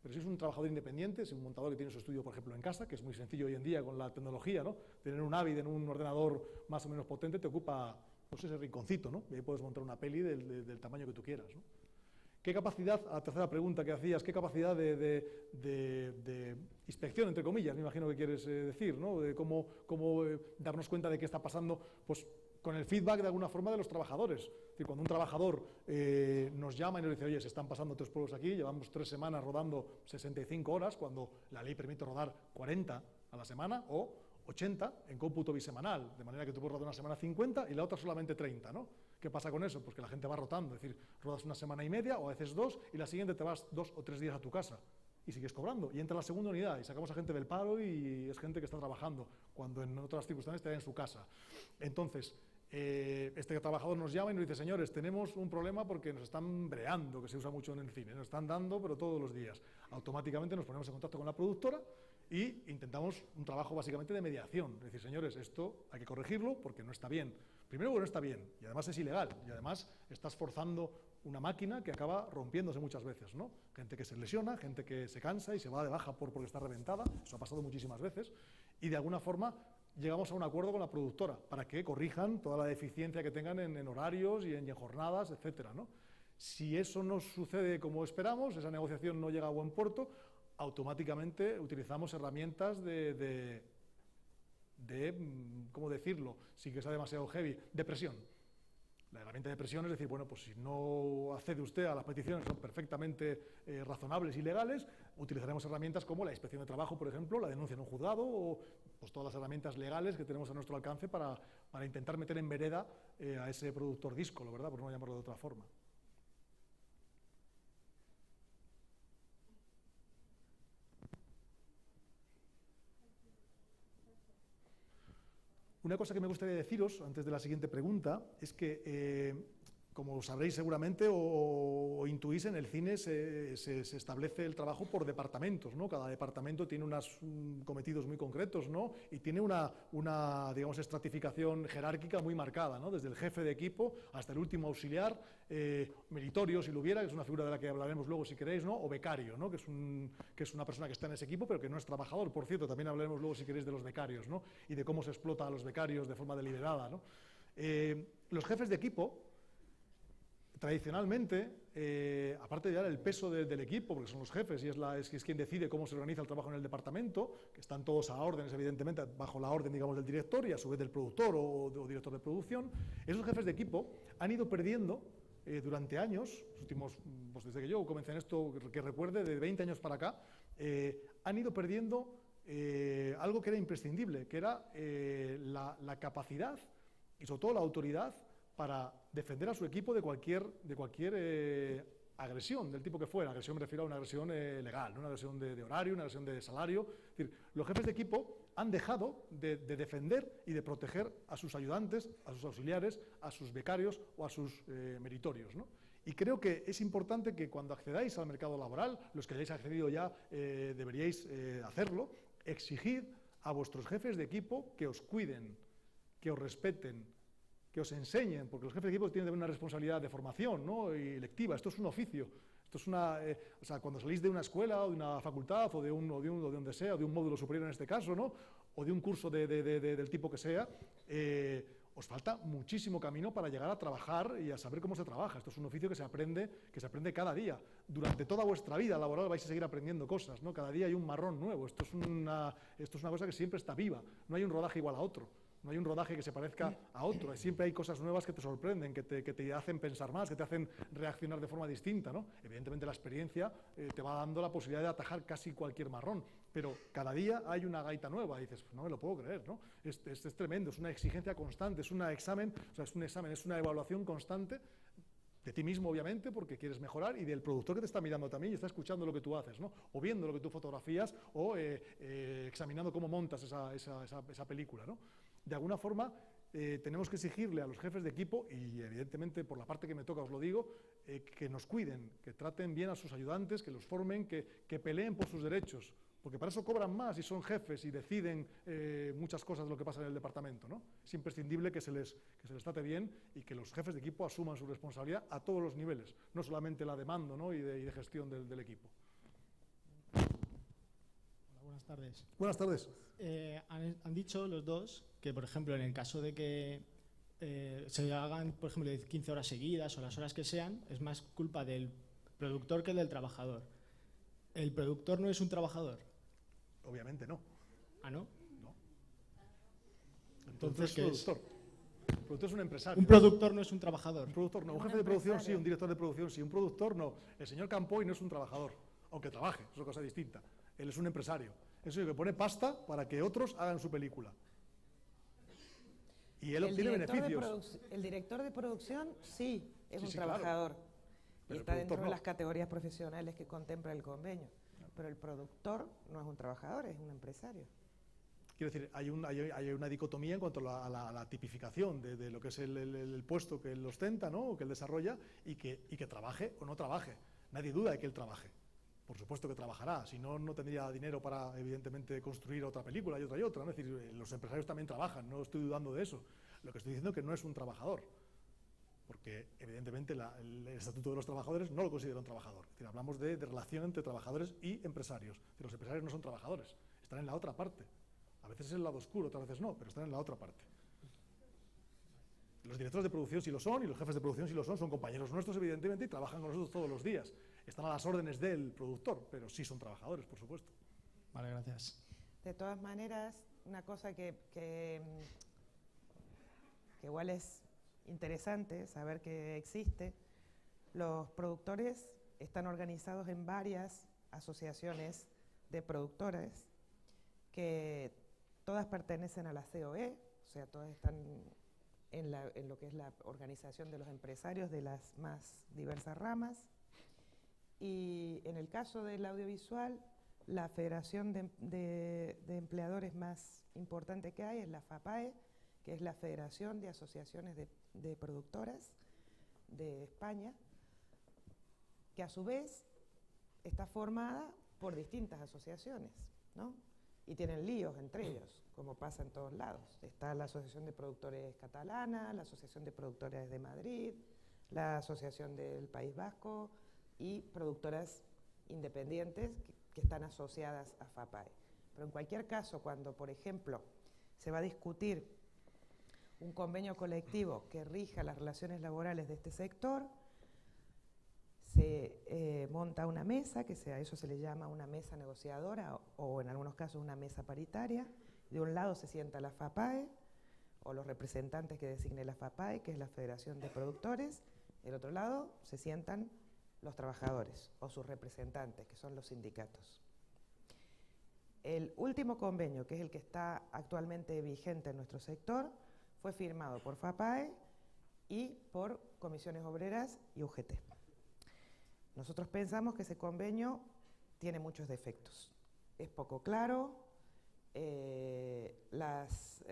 A: Pero si es un trabajador independiente, es un montador que tiene su estudio, por ejemplo, en casa, que es muy sencillo hoy en día con la tecnología, ¿no? Tener un Avid en un ordenador más o menos potente te ocupa, pues, ese rinconcito, ¿no? Y ahí puedes montar una peli del tamaño que tú quieras, ¿no? ¿Qué capacidad, a la tercera pregunta que hacías, qué capacidad de inspección, entre comillas, me imagino que quieres decir, ¿no? De cómo darnos cuenta de qué está pasando, pues con el feedback de alguna forma de los trabajadores. Es decir, cuando un trabajador nos llama y nos dice, oye, se están pasando 3 pueblos aquí, llevamos 3 semanas rodando 65 horas, cuando la ley permite rodar 40 a la semana o 80 en cómputo bisemanal, de manera que tú puedes rodar una semana 50 y la otra solamente 30, ¿no? ¿Qué pasa con eso? Pues que la gente va rotando, es decir, rodas una semana y media o a veces 2 y la siguiente te vas 2 o 3 días a tu casa y sigues cobrando y entra la segunda unidad y sacamos a gente del paro y es gente que está trabajando cuando en otras circunstancias está en su casa. Entonces, este trabajador nos llama y nos dice, señores, tenemos un problema porque nos están breando, que se usa mucho en el cine, nos están dando, pero todos los días. Automáticamente nos ponemos en contacto con la productora y intentamos un trabajo básicamente de mediación. Es decir, señores, esto hay que corregirlo porque no está bien. Primero, porque no está bien, y además es ilegal, y además estás forzando una máquina que acaba rompiéndose muchas veces, ¿no? Gente que se lesiona, gente que se cansa y se va de baja porque está reventada, eso ha pasado muchísimas veces, y de alguna forma llegamos a un acuerdo con la productora para que corrijan toda la deficiencia que tengan en horarios y en jornadas, etcétera, ¿no? Si eso no sucede como esperamos, esa negociación no llega a buen puerto, automáticamente utilizamos herramientas ¿cómo decirlo?, sin que sea demasiado heavy, de presión. La herramienta de presión es decir, bueno, pues si no accede usted a las peticiones que son perfectamente razonables y legales, utilizaremos herramientas como la inspección de trabajo, por ejemplo, la denuncia en un juzgado, o pues todas las herramientas legales que tenemos a nuestro alcance para intentar meter en vereda a ese productor díscolo, ¿verdad?, por no llamarlo de otra forma. Una cosa que me gustaría deciros, antes de la siguiente pregunta, es que, como sabréis seguramente o intuís, en el cine se establece el trabajo por departamentos, ¿no? Cada departamento tiene unos cometidos muy concretos, ¿no? Y tiene una digamos, estratificación jerárquica muy marcada, ¿no? Desde el jefe de equipo hasta el último auxiliar, meritorio, si lo hubiera, que es una figura de la que hablaremos luego si queréis, ¿no? O becario, ¿no? Que es una persona que está en ese equipo pero que no es trabajador. Por cierto, también hablaremos luego si queréis de los becarios, ¿no? Y de cómo se explota a los becarios de forma deliberada, ¿no? Los jefes de equipo Tradicionalmente, aparte de dar el peso del equipo, porque son los jefes y es quien decide cómo se organiza el trabajo en el departamento, que están todos a órdenes, evidentemente, bajo la orden, digamos, del director y a su vez del productor o director de producción, esos jefes de equipo han ido perdiendo durante años, los últimos, pues desde que yo comencé en esto, que recuerde, de 20 años para acá, han ido perdiendo algo que era imprescindible, que era la capacidad y sobre todo la autoridad para defender a su equipo de cualquier agresión, del tipo que fuera. Agresión me refiero a una agresión legal, ¿no? Una agresión de horario, una agresión de salario. Es decir, los jefes de equipo han dejado de defender y de proteger a sus ayudantes, a sus auxiliares, a sus becarios o a sus meritorios, ¿no? Y creo que es importante que cuando accedáis al mercado laboral, los que hayáis accedido ya deberíais hacerlo, exigid a vuestros jefes de equipo que os cuiden, que os respeten, que os enseñen, porque los jefes de equipo tienen una responsabilidad de formación, ¿no? Y lectiva. Esto es un oficio. Esto es o sea, cuando salís de una escuela o de una facultad o de donde sea, o de un módulo superior en este caso, ¿no? O de un curso del tipo que sea, os falta muchísimo camino para llegar a trabajar y a saber cómo se trabaja. Esto es un oficio que se aprende cada día. Durante toda vuestra vida laboral vais a seguir aprendiendo cosas, ¿no? Cada día hay un marrón nuevo. Esto es una cosa que siempre está viva. No hay un rodaje igual a otro. No hay un rodaje que se parezca a otro. Siempre hay cosas nuevas que te sorprenden, que te hacen pensar más, que te hacen reaccionar de forma distinta, ¿no? Evidentemente la experiencia te va dando la posibilidad de atajar casi cualquier marrón, pero cada día hay una gaita nueva. Y dices, pues no me lo puedo creer, ¿no? Es tremendo, es una exigencia constante, es un examen, es una evaluación constante de ti mismo, obviamente, porque quieres mejorar, y del productor que te está mirando también y está escuchando lo que tú haces, ¿no? O viendo lo que tú fotografías, o examinando cómo montas esa película, ¿no? De alguna forma, tenemos que exigirle a los jefes de equipo, y evidentemente por la parte que me toca os lo digo, que nos cuiden, que traten bien a sus ayudantes, que los formen, que peleen por sus derechos, porque para eso cobran más y son jefes y deciden muchas cosas de lo que pasa en el departamento, ¿no? Es imprescindible que se les trate bien y que los jefes de equipo asuman su responsabilidad a todos los niveles, no solamente la de mando, ¿no? y de gestión del equipo.
E: Hola, buenas tardes.
A: Buenas tardes.
E: Han dicho los dos que, por ejemplo, en el caso de que se hagan, por ejemplo, 15 horas seguidas o las horas que sean, es más culpa del productor que del trabajador. ¿El productor no es un trabajador?
A: Obviamente no.
E: ¿Ah, no?
A: No.
E: Entonces, ¿qué es?
A: El productor es un empresario.
E: ¿Un productor no es un trabajador?
A: Un productor no. Un
B: Es
A: jefe
B: un
A: de producción sí,
B: empresario.
A: un director de producción sí. Un productor no. El señor Campoy no es un trabajador, aunque trabaje, es una cosa distinta. Él es un empresario. Es el que pone pasta para que otros hagan su película. Y él obtiene beneficios.
B: El director de producción sí es
A: Sí,
B: un
A: sí, claro.
B: trabajador. Y
A: Pero el
B: está dentro
A: productor
B: de
A: no.
B: las categorías profesionales que contempla el convenio. Pero el productor no es un trabajador, es un empresario.
A: Quiero decir, hay una dicotomía en cuanto a la tipificación de lo que es el puesto que él ostenta, ¿no? O que él desarrolla, y que trabaje o no trabaje. Nadie duda de que él trabaje. Por supuesto que trabajará, si no, no tendría dinero para, evidentemente, construir otra película y otra, ¿no? Es decir, los empresarios también trabajan, no estoy dudando de eso. Lo que estoy diciendo es que no es un trabajador, porque evidentemente el Estatuto de los Trabajadores no lo considera un trabajador. Es decir, hablamos de relación entre trabajadores y empresarios. Los empresarios no son trabajadores, están en la otra parte. A veces es el lado oscuro, otras veces no, pero están en la otra parte. Los directores de producción sí lo son, y los jefes de producción sí lo son compañeros nuestros, evidentemente, y trabajan con nosotros todos los días. Están a las órdenes del productor, pero sí son trabajadores, por supuesto.
E: Vale, gracias.
B: De todas maneras, una cosa que igual es interesante saber que existe, los productores están organizados en varias asociaciones de productores que todas pertenecen a la COE, o sea, todas están en lo que es la organización de los empresarios de las más diversas ramas. Y en el caso del audiovisual, la federación de empleadores más importante que hay es la FAPAE, que es la Federación de Asociaciones de Productoras de España, que a su vez está formada por distintas asociaciones, ¿no? Y tienen líos entre ellos, como pasa en todos lados. Está la Asociación de Productores Catalana, la Asociación de Productores de Madrid, la Asociación del País Vasco y productoras independientes que están asociadas a FAPAE. Pero en cualquier caso, cuando, por ejemplo, se va a discutir un convenio colectivo que rija las relaciones laborales de este sector, se monta una mesa, a eso se le llama una mesa negociadora o en algunos casos una mesa paritaria. De un lado se sienta la FAPAE o los representantes que designe la FAPAE, que es la Federación de Productores. Del otro lado se sientan los trabajadores o sus representantes, que son los sindicatos. El último convenio, que es el que está actualmente vigente en nuestro sector, fue firmado por FAPAE y por Comisiones Obreras y UGT. Nosotros pensamos que ese convenio tiene muchos defectos. Es poco claro, las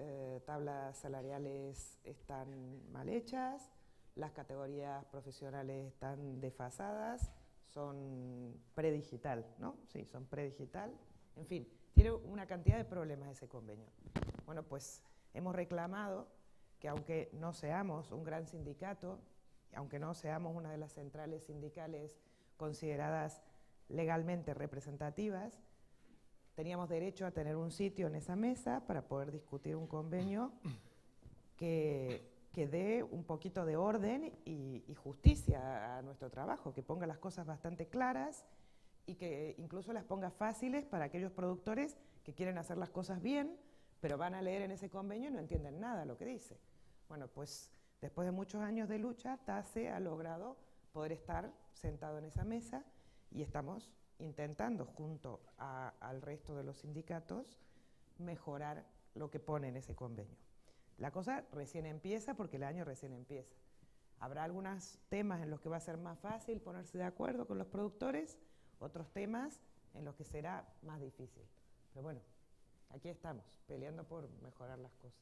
B: tablas salariales están mal hechas, las categorías profesionales están desfasadas, son predigital, ¿no? Sí, son predigital. En fin, tiene una cantidad de problemas ese convenio. Bueno, pues hemos reclamado que aunque no seamos un gran sindicato, aunque no seamos una de las centrales sindicales consideradas legalmente representativas, teníamos derecho a tener un sitio en esa mesa para poder discutir un convenio que dé un poquito de orden y justicia a nuestro trabajo, que ponga las cosas bastante claras y que incluso las ponga fáciles para aquellos productores que quieren hacer las cosas bien, pero van a leer en ese convenio y no entienden nada de lo que dice. Bueno, pues después de muchos años de lucha, TASE ha logrado poder estar sentado en esa mesa y estamos intentando, junto al resto de los sindicatos, mejorar lo que pone en ese convenio. La cosa recién empieza porque el año recién empieza. Habrá algunos temas en los que va a ser más fácil ponerse de acuerdo con los productores, otros temas en los que será más difícil. Pero bueno, aquí estamos, peleando por mejorar las cosas.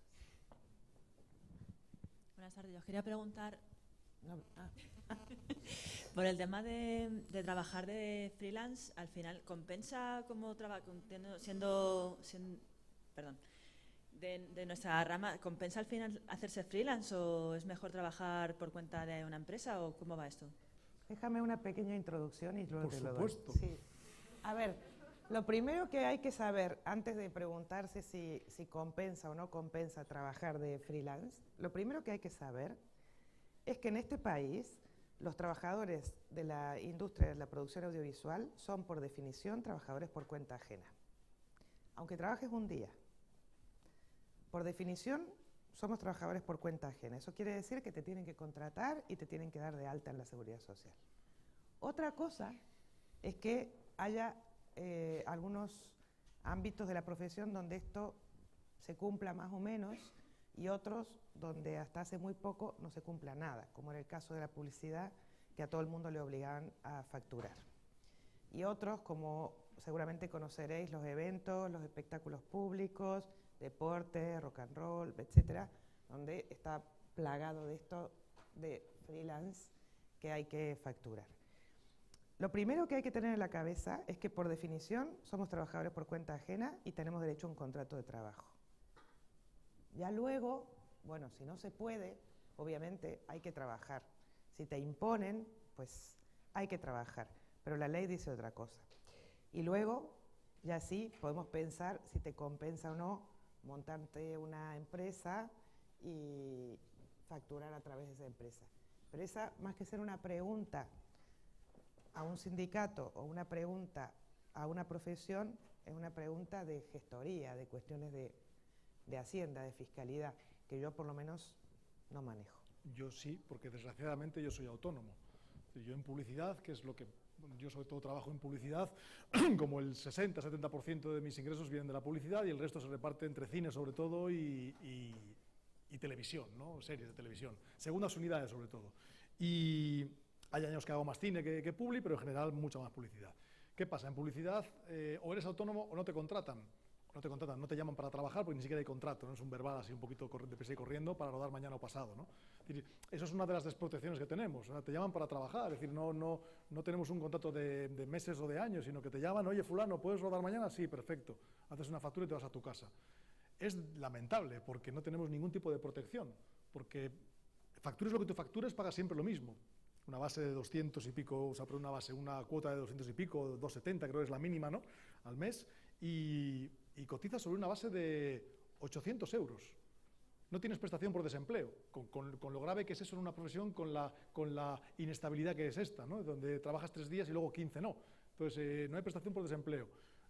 F: Buenas tardes, yo os quería preguntar
B: No,
F: por el tema de trabajar de freelance. Al final, ¿compensa como de nuestra rama, compensa al final hacerse freelance o es mejor trabajar por cuenta de una empresa o cómo va esto?
B: déjame una pequeña introducción y luego
A: Por
B: te lo doy.
A: supuesto.
B: Sí. A ver, lo primero que hay que saber antes de preguntarse si compensa o no compensa trabajar de freelance, lo primero que hay que saber es que en este país los trabajadores de la industria de la producción audiovisual son por definición trabajadores por cuenta ajena. Aunque trabajes un día, por definición somos trabajadores por cuenta ajena. Eso quiere decir que te tienen que contratar y te tienen que dar de alta en la Seguridad Social. Otra cosa es que haya algunos ámbitos de la profesión donde esto se cumpla más o menos y otros donde hasta hace muy poco no se cumpla nada, como en el caso de la publicidad, que a todo el mundo le obligaban a facturar. Y otros, como seguramente conoceréis, los eventos, los espectáculos públicos, deporte, rock and roll, etcétera, donde está plagado de esto de freelance que hay que facturar. Lo primero que hay que tener en la cabeza es que por definición somos trabajadores por cuenta ajena y tenemos derecho a un contrato de trabajo. Ya luego, bueno, si no se puede, obviamente hay que trabajar. Si te imponen, pues hay que trabajar, pero la ley dice otra cosa. Y luego, ya sí, podemos pensar si te compensa o no montarte una empresa y facturar a través de esa empresa. Pero esa, más que ser una pregunta a un sindicato o una pregunta a una profesión, es una pregunta de gestoría, de cuestiones de Hacienda, de fiscalidad, que yo por lo menos no manejo.
A: Yo sí, porque desgraciadamente yo soy autónomo. Yo en publicidad, que es lo que yo sobre todo trabajo en publicidad, como el 60-70% de mis ingresos vienen de la publicidad y el resto se reparte entre cine sobre todo y televisión, ¿no? Series de televisión, segundas unidades sobre todo. Y hay años que hago más cine que publi, pero en general mucha más publicidad. ¿Qué pasa? En publicidad o eres autónomo o no te contratan. No te llaman para trabajar porque ni siquiera hay contrato, ¿no? Es un verbal así un poquito deprisa y corriendo para rodar mañana o pasado, ¿no? Es decir, eso es una de las desprotecciones que tenemos, ¿no? Te llaman para trabajar, es decir, no tenemos un contrato de meses o de años, sino que te llaman, oye fulano, ¿puedes rodar mañana? Sí, perfecto, haces una factura y te vas a tu casa. Es lamentable porque no tenemos ningún tipo de protección, porque factures lo que tú factures, pagas siempre lo mismo. Una base de 200 y pico, o sea, por una cuota de 200 y pico, 270 creo que es la mínima, ¿no? Al mes, y cotizas sobre una base de 800 euros. no tienes prestación por desempleo, con lo grave que es eso en una profesión, con la inestabilidad que es esta, ¿no? Donde trabajas 3 días y luego 15 no. Entonces, no hay prestación por desempleo.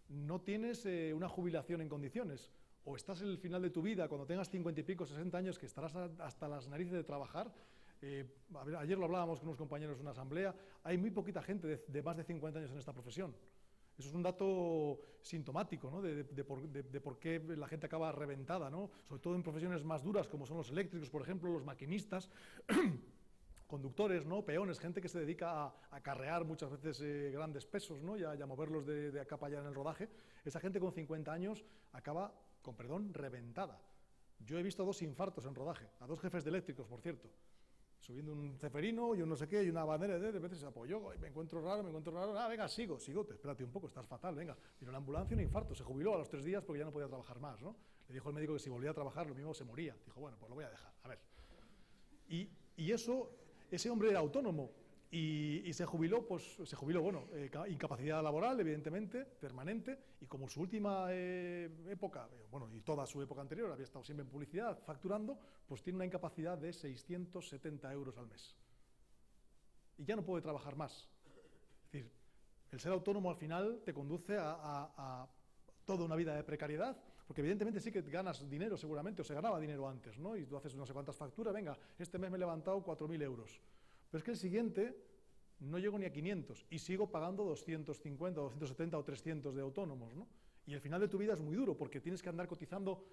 A: No tienes una jubilación en condiciones. O estás en el final de tu vida, cuando tengas 50 y pico, 60 años, que estarás hasta las narices de trabajar. Ayer lo hablábamos con unos compañeros en una asamblea, hay muy poquita gente de más de 50 años en esta profesión. Eso es un dato sintomático, ¿no? de por qué la gente acaba reventada, ¿no? Sobre todo en profesiones más duras, como son los eléctricos, por ejemplo, los maquinistas, conductores, ¿no? Peones, gente que se dedica a acarrear muchas veces grandes pesos, ¿no? y a moverlos de acá para allá en el rodaje. Esa gente con 50 años acaba, con perdón, reventada. Yo he visto 2 infartos en rodaje, a 2 jefes de eléctricos, por cierto. Subiendo un ceferino y un no sé qué, y una bandera de veces se apoyó, me encuentro raro, venga, sigo, espérate un poco, estás fatal, venga. Vino la ambulancia y un infarto, se jubiló a los 3 días porque ya no podía trabajar más, ¿no? Le dijo el médico que si volvía a trabajar lo mismo se moría. Dijo, bueno, pues lo voy a dejar, a ver. Y ese hombre era autónomo y se jubiló, bueno, incapacidad laboral, evidentemente, permanente, y como su última época, bueno, y toda su época anterior, había estado siempre en publicidad, facturando, pues tiene una incapacidad de 670 euros al mes. Y ya no puede trabajar más. Es decir, el ser autónomo al final te conduce a toda una vida de precariedad, porque evidentemente sí que ganas dinero seguramente, o se ganaba dinero antes, ¿no? Y tú haces no sé cuántas facturas, venga, este mes me he levantado 4.000 euros. Pero es que el siguiente no llego ni a 500 y sigo pagando 250, 270 o 300 de autónomos, ¿no? Y el final de tu vida es muy duro porque tienes que andar cotizando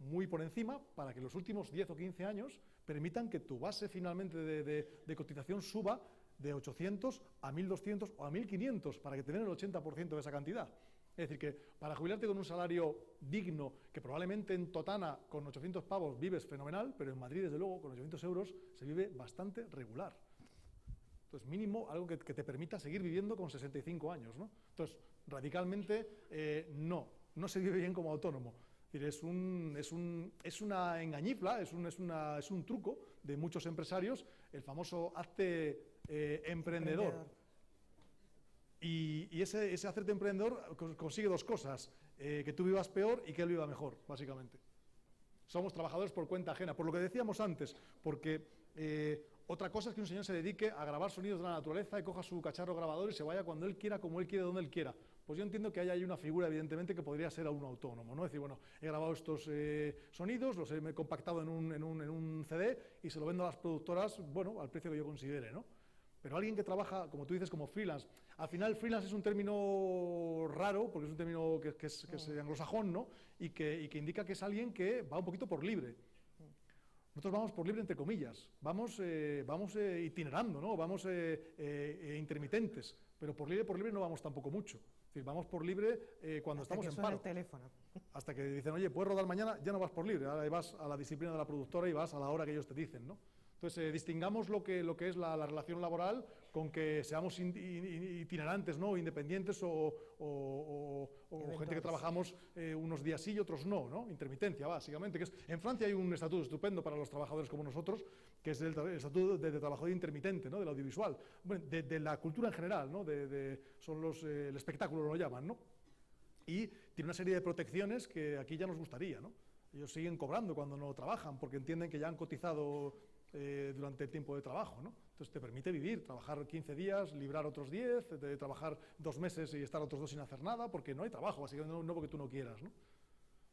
A: muy por encima para que los últimos 10 o 15 años permitan que tu base finalmente de cotización suba de 800 a 1.200 o a 1.500 para que te den el 80% de esa cantidad. Es decir, que para jubilarte con un salario digno, que probablemente en Totana con 800 pavos vives fenomenal, pero en Madrid, desde luego, con 800 euros se vive bastante regular. Entonces, mínimo, algo que te permita seguir viviendo con 65 años, ¿no? Entonces, radicalmente, no se vive bien como autónomo. Es decir, es una engañifla, es un truco de muchos empresarios, el famoso hazte emprendedor. Y ese hacerte emprendedor consigue 2 cosas, que tú vivas peor y que él viva mejor, básicamente. Somos trabajadores por cuenta ajena, por lo que decíamos antes, porque otra cosa es que un señor se dedique a grabar sonidos de la naturaleza y coja su cacharro grabador y se vaya cuando él quiera, como él quiere, donde él quiera. Pues yo entiendo que hay una figura, evidentemente, que podría ser a un autónomo, ¿no? Es decir, bueno, he grabado estos sonidos, los he compactado en un CD y se lo vendo a las productoras, bueno, al precio que yo considere, ¿no? Pero alguien que trabaja, como tú dices, como freelance, al final freelance es un término raro, porque es un término que es anglosajón, ¿no? Y que indica que es alguien que va un poquito por libre. Nosotros vamos por libre entre comillas, vamos itinerando, ¿no? Vamos intermitentes, pero por libre no vamos tampoco mucho. Es decir, vamos por libre cuando estamos en paro.
B: El teléfono.
A: Hasta que dicen, oye, ¿puedes rodar mañana? Ya no vas por libre, ahora vas a la disciplina de la productora y vas a la hora que ellos te dicen, ¿no? Entonces, distingamos lo que es la relación laboral con que seamos itinerantes, ¿no? Independientes o gente que trabajamos unos días sí y otros no, intermitencia, básicamente. En Francia hay un estatuto estupendo para los trabajadores como nosotros, que es el estatuto de trabajador intermitente, ¿no? Del audiovisual, bueno, de la cultura en general, ¿no? Son el espectáculo lo llaman, ¿no? Y tiene una serie de protecciones que aquí ya nos gustaría, ¿no? Ellos siguen cobrando cuando no trabajan, porque entienden que ya han cotizado durante el tiempo de trabajo, ¿no? Entonces te permite vivir, trabajar 15 días, librar otros 10, de trabajar 2 meses y estar otros 2 sin hacer nada, porque no hay trabajo, básicamente no porque tú no quieras, ¿no?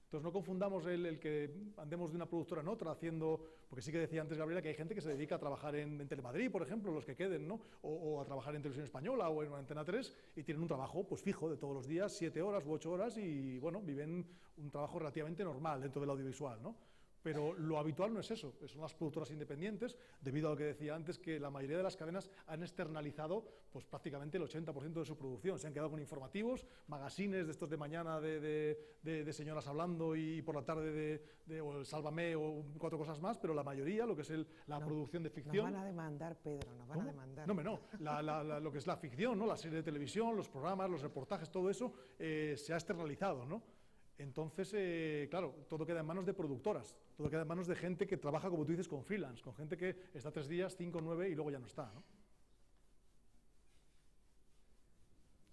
A: Entonces no confundamos el que andemos de una productora en otra haciendo, porque sí que decía antes Gabriela que hay gente que se dedica a trabajar en Telemadrid, por ejemplo, los que queden, ¿no? O a trabajar en Televisión Española o en Antena 3 y tienen un trabajo pues fijo de todos los días, 7 horas u 8 horas y bueno, viven un trabajo relativamente normal dentro del audiovisual, ¿no? Pero lo habitual no es eso, son las productoras independientes, debido a lo que decía antes, que la mayoría de las cadenas han externalizado pues, prácticamente el 80% de su producción. Se han quedado con informativos, magazines de estos de mañana de señoras hablando y por la tarde o el Sálvame o 4 cosas más, pero la mayoría, lo que es la producción de ficción...
B: Nos van a demandar, Pedro, nos van a demandar.
A: No, lo que es la ficción, ¿no? La serie de televisión, los programas, los reportajes, todo eso se ha externalizado, ¿no? Entonces, claro, todo queda en manos de productoras, todo queda en manos de gente que trabaja, como tú dices, con freelance, con gente que está 3 días, 5, 9 y luego ya no está, ¿no?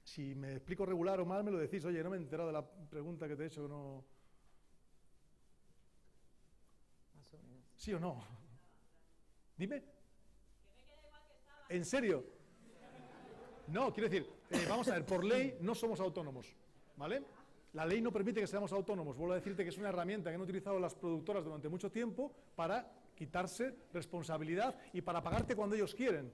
A: Si me explico regular o mal, me lo decís, oye, no me he enterado de la pregunta que te he hecho, no...
B: Más
A: ¿Sí o no? Dime. ¿En serio? No, quiero decir, vamos a ver, por ley no somos autónomos, ¿vale? La ley no permite que seamos autónomos. Vuelvo a decirte que es una herramienta que han utilizado las productoras durante mucho tiempo para quitarse responsabilidad y para pagarte cuando ellos quieren.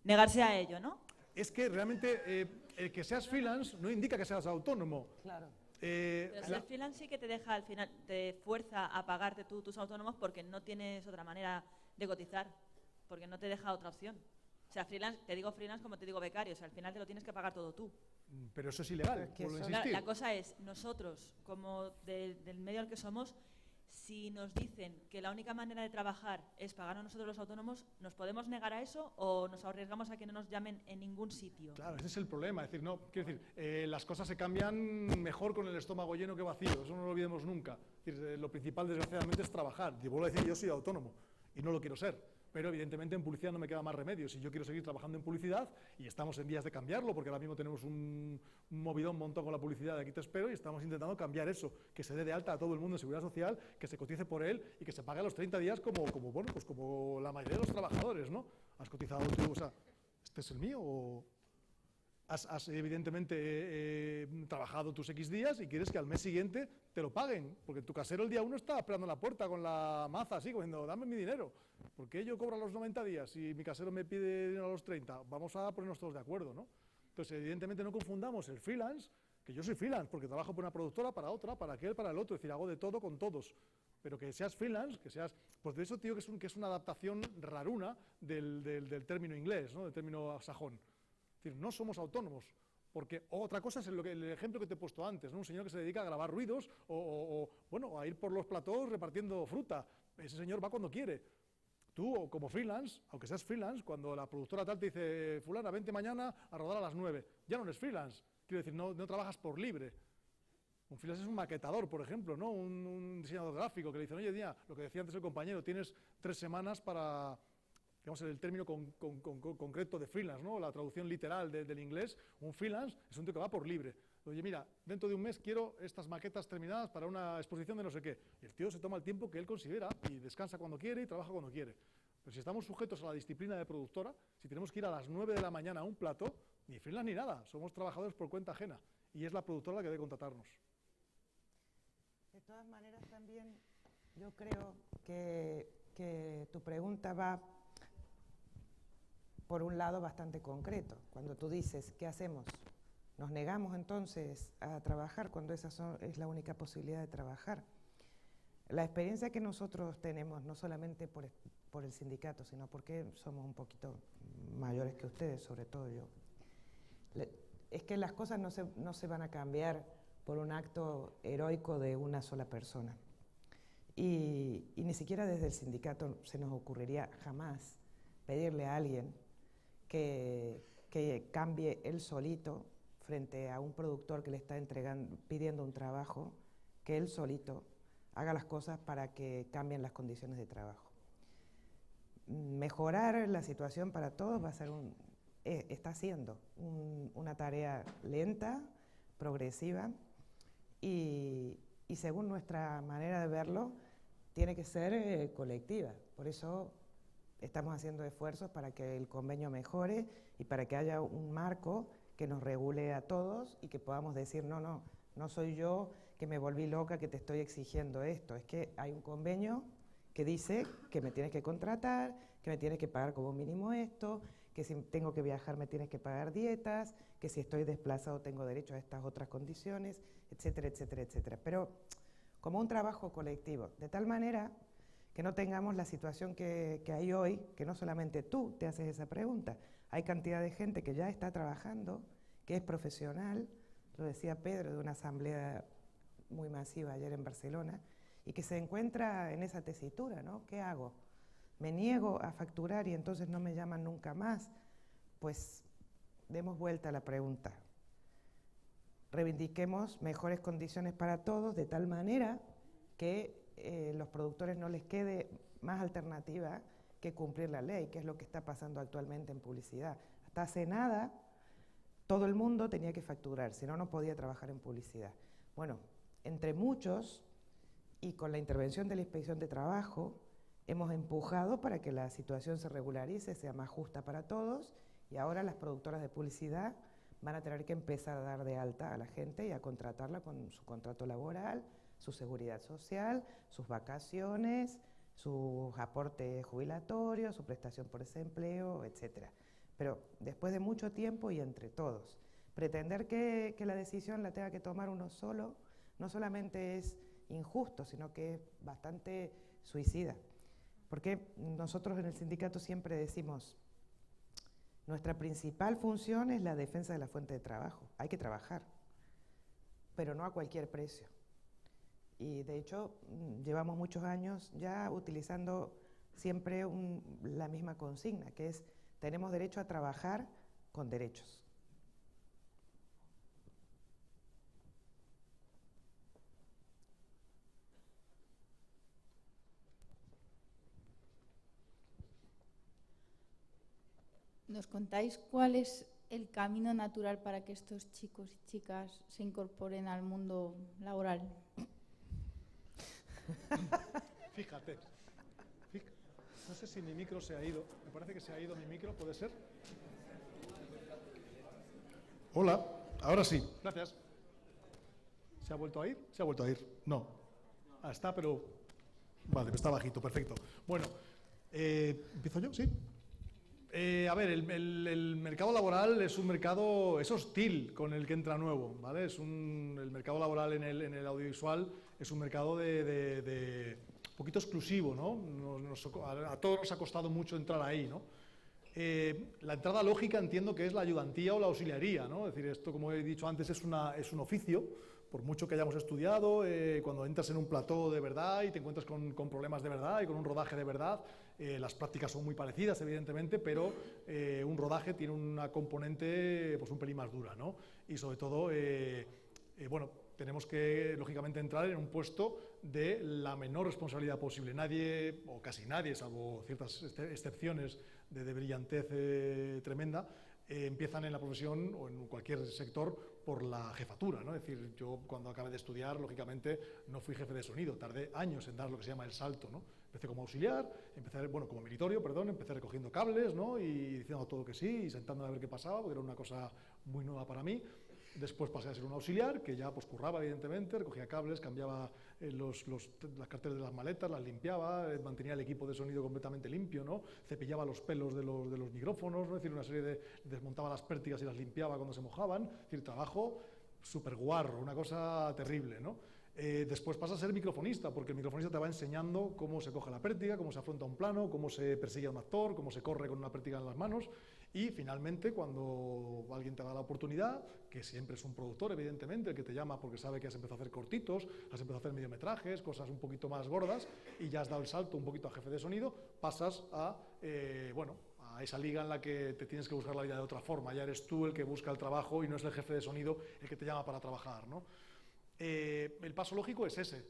F: Negarse a ello, ¿no?
A: Es que realmente el que seas freelance no indica que seas autónomo.
B: Claro.
F: Pero ser freelance sí que te deja al final, te fuerza a pagarte tú tus autónomos porque no tienes otra manera de cotizar, porque no te deja otra opción. O sea, freelance, te digo freelance como te digo becario, o sea, al final te lo tienes que pagar todo tú.
A: Pero eso es ilegal,
B: Es que
A: vuelvo a
B: eso-
A: insistir.
F: La cosa es, nosotros, como del medio al que somos, si nos dicen que la única manera de trabajar es pagar a nosotros los autónomos, ¿nos podemos negar a eso o nos arriesgamos a que no nos llamen en ningún sitio?
A: Claro, ese es el problema. Es decir, no, quiero decir, las cosas se cambian mejor con el estómago lleno que vacío. Eso no lo olvidemos nunca. Es decir, lo principal, desgraciadamente, es trabajar. Y vuelvo a decir, yo soy autónomo y no lo quiero ser. Pero evidentemente en publicidad no me queda más remedio. Si yo quiero seguir trabajando en publicidad, y estamos en vías de cambiarlo, porque ahora mismo tenemos un movidón montón con la publicidad de Aquí Te Espero, y estamos intentando cambiar eso, que se dé de alta a todo el mundo en Seguridad Social, que se cotice por él y que se pague a los 30 días bueno, pues como la mayoría de los trabajadores, ¿no? ¿Has cotizado tú? O sea, ¿este es el mío o...? Has evidentemente trabajado tus X días y quieres que al mes siguiente te lo paguen, porque tu casero el día 1 está esperando en la puerta con la maza así, diciendo, dame mi dinero. ¿Por qué yo cobro a los 90 días y mi casero me pide dinero a los 30? Vamos a ponernos todos de acuerdo, ¿no? Entonces, evidentemente no confundamos el freelance, que yo soy freelance porque trabajo por una productora, para otra, para aquel, para el otro, es decir, hago de todo con todos. Pero que seas freelance, que seas... Pues de eso te digo que es una adaptación raruna del término inglés, ¿no? Del término sajón. Es decir, no somos autónomos, porque otra cosa es el ejemplo que te he puesto antes, ¿no? Un señor que se dedica a grabar ruidos bueno, a ir por los platós repartiendo fruta. Ese señor va cuando quiere. Tú, como freelance, aunque seas freelance, cuando la productora tal te dice, fulana, vente mañana a rodar a las 9, ya no eres freelance. Quiero decir, no trabajas por libre. Un freelance es un maquetador, por ejemplo, ¿no? Un diseñador gráfico que le dicen, oye, lo que decía antes el compañero, tienes 3 semanas para... digamos, el término concreto de freelance, ¿no? La traducción literal del inglés, un freelance es un tío que va por libre. Oye, mira, dentro de un mes quiero estas maquetas terminadas para una exposición de no sé qué. Y el tío se toma el tiempo que él considera y descansa cuando quiere y trabaja cuando quiere. Pero si estamos sujetos a la disciplina de productora, si tenemos que ir a las 9 de la mañana a un plató, ni freelance ni nada, somos trabajadores por cuenta ajena. Y es la productora la que debe contratarnos.
B: De todas maneras, también yo creo que tu pregunta va por un lado bastante concreto. Cuando tú dices, ¿qué hacemos? ¿Nos negamos entonces a trabajar cuando esa es la única posibilidad de trabajar? La experiencia que nosotros tenemos, no solamente por el sindicato, sino porque somos un poquito mayores que ustedes, sobre todo yo, es que las cosas no se van a cambiar por un acto heroico de una sola persona. Y ni siquiera desde el sindicato se nos ocurriría jamás pedirle a alguien que cambie él solito frente a un productor que le está pidiendo un trabajo, que él solito haga las cosas para que cambien las condiciones de trabajo. Mejorar la situación para todos va a ser está siendo una tarea lenta, progresiva y según nuestra manera de verlo, tiene que ser colectiva. Por eso estamos haciendo esfuerzos para que el convenio mejore y para que haya un marco que nos regule a todos y que podamos decir, no soy yo que me volví loca, que te estoy exigiendo esto. Es que hay un convenio que dice que me tienes que contratar, que me tienes que pagar como mínimo esto, que si tengo que viajar me tienes que pagar dietas, que si estoy desplazado tengo derecho a estas otras condiciones, etcétera, etcétera, etcétera. Pero como un trabajo colectivo, de tal manera que no tengamos la situación que hay hoy, que no solamente tú te haces esa pregunta, hay cantidad de gente que ya está trabajando, que es profesional, lo decía Pedro, de una asamblea muy masiva ayer en Barcelona, y que se encuentra en esa tesitura, ¿no? ¿Qué hago? ¿Me niego a facturar y entonces no me llaman nunca más? Pues demos vuelta a la pregunta. Reivindiquemos mejores condiciones para todos, de tal manera que los productores no les quede más alternativa que cumplir la ley, que es lo que está pasando actualmente en publicidad. Hasta hace nada, todo el mundo tenía que facturar, si no, no podía trabajar en publicidad. Bueno, entre muchos, y con la intervención de la Inspección de Trabajo, hemos empujado para que la situación se regularice, sea más justa para todos, y ahora las productoras de publicidad van a tener que empezar a dar de alta a la gente y a contratarla con su contrato laboral, su seguridad social, sus vacaciones, sus aportes jubilatorios, su prestación por desempleo, etc. Pero después de mucho tiempo y entre todos, pretender que la decisión la tenga que tomar uno solo, no solamente es injusto, sino que es bastante suicida. Porque nosotros en el sindicato siempre decimos, nuestra principal función es la defensa de la fuente de trabajo. Hay que trabajar, pero no a cualquier precio. Y de hecho, llevamos muchos años ya utilizando siempre la misma consigna, que es, tenemos derecho a trabajar con derechos.
G: ¿Nos contáis cuál es el camino natural para que estos chicos y chicas se incorporen al mundo laboral?
A: Fíjate. No sé si mi micro se ha ido. Me parece que se ha ido mi micro, ¿puede ser? Hola, ahora sí. Gracias. ¿Se ha vuelto a ir? ¿Se ha vuelto a ir? No. Ah, está, pero... Vale, está bajito, perfecto. Bueno, ¿empiezo yo? Sí. A ver, el mercado laboral es un mercado, es hostil con el que entra nuevo, ¿vale? El mercado laboral en el audiovisual es un mercado de poquito exclusivo, ¿no? A todos nos ha costado mucho entrar ahí, ¿no? La entrada lógica entiendo que es la ayudantía o la auxiliaría, ¿no? Es decir, esto, como he dicho antes, es un oficio, por mucho que hayamos estudiado, cuando entras en un plató de verdad y te encuentras con problemas de verdad y con un rodaje de verdad, las prácticas son muy parecidas, evidentemente, pero un rodaje tiene una componente pues un pelín más dura, ¿no? Y sobre todo, bueno, tenemos que, lógicamente, entrar en un puesto de la menor responsabilidad posible. Nadie, o casi nadie, salvo ciertas excepciones de brillantez tremenda, empiezan en la profesión o en cualquier sector por la jefatura, ¿no? Es decir, yo cuando acabé de estudiar, lógicamente, no fui jefe de sonido, tardé años en dar lo que se llama el salto, ¿no? Empecé como auxiliar, como meritorio, perdón, empecé recogiendo cables, ¿no? Y diciendo todo que sí, y sentándome a ver qué pasaba, porque era una cosa muy nueva para mí. Después pasé a ser un auxiliar, que ya pues curraba, evidentemente, recogía cables, cambiaba las carteras de las maletas, las limpiaba, mantenía el equipo de sonido completamente limpio, ¿no? Cepillaba los pelos de los micrófonos, ¿no? Es decir, una serie desmontaba las pértigas y las limpiaba cuando se mojaban, es decir, trabajo súper guarro, una cosa terrible, ¿no? Después pasa a ser microfonista, porque el microfonista te va enseñando cómo se coge la pértiga, cómo se afronta un plano, cómo se persigue a un actor, cómo se corre con una pértiga en las manos. Y finalmente, cuando alguien te da la oportunidad, que siempre es un productor, evidentemente, el que te llama porque sabe que has empezado a hacer cortitos, has empezado a hacer mediometrajes, cosas un poquito más gordas, y ya has dado el salto un poquito a jefe de sonido, pasas a, a esa liga en la que te tienes que buscar la vida de otra forma. Ya eres tú el que busca el trabajo y no es el jefe de sonido el que te llama para trabajar, ¿no? El paso lógico es ese,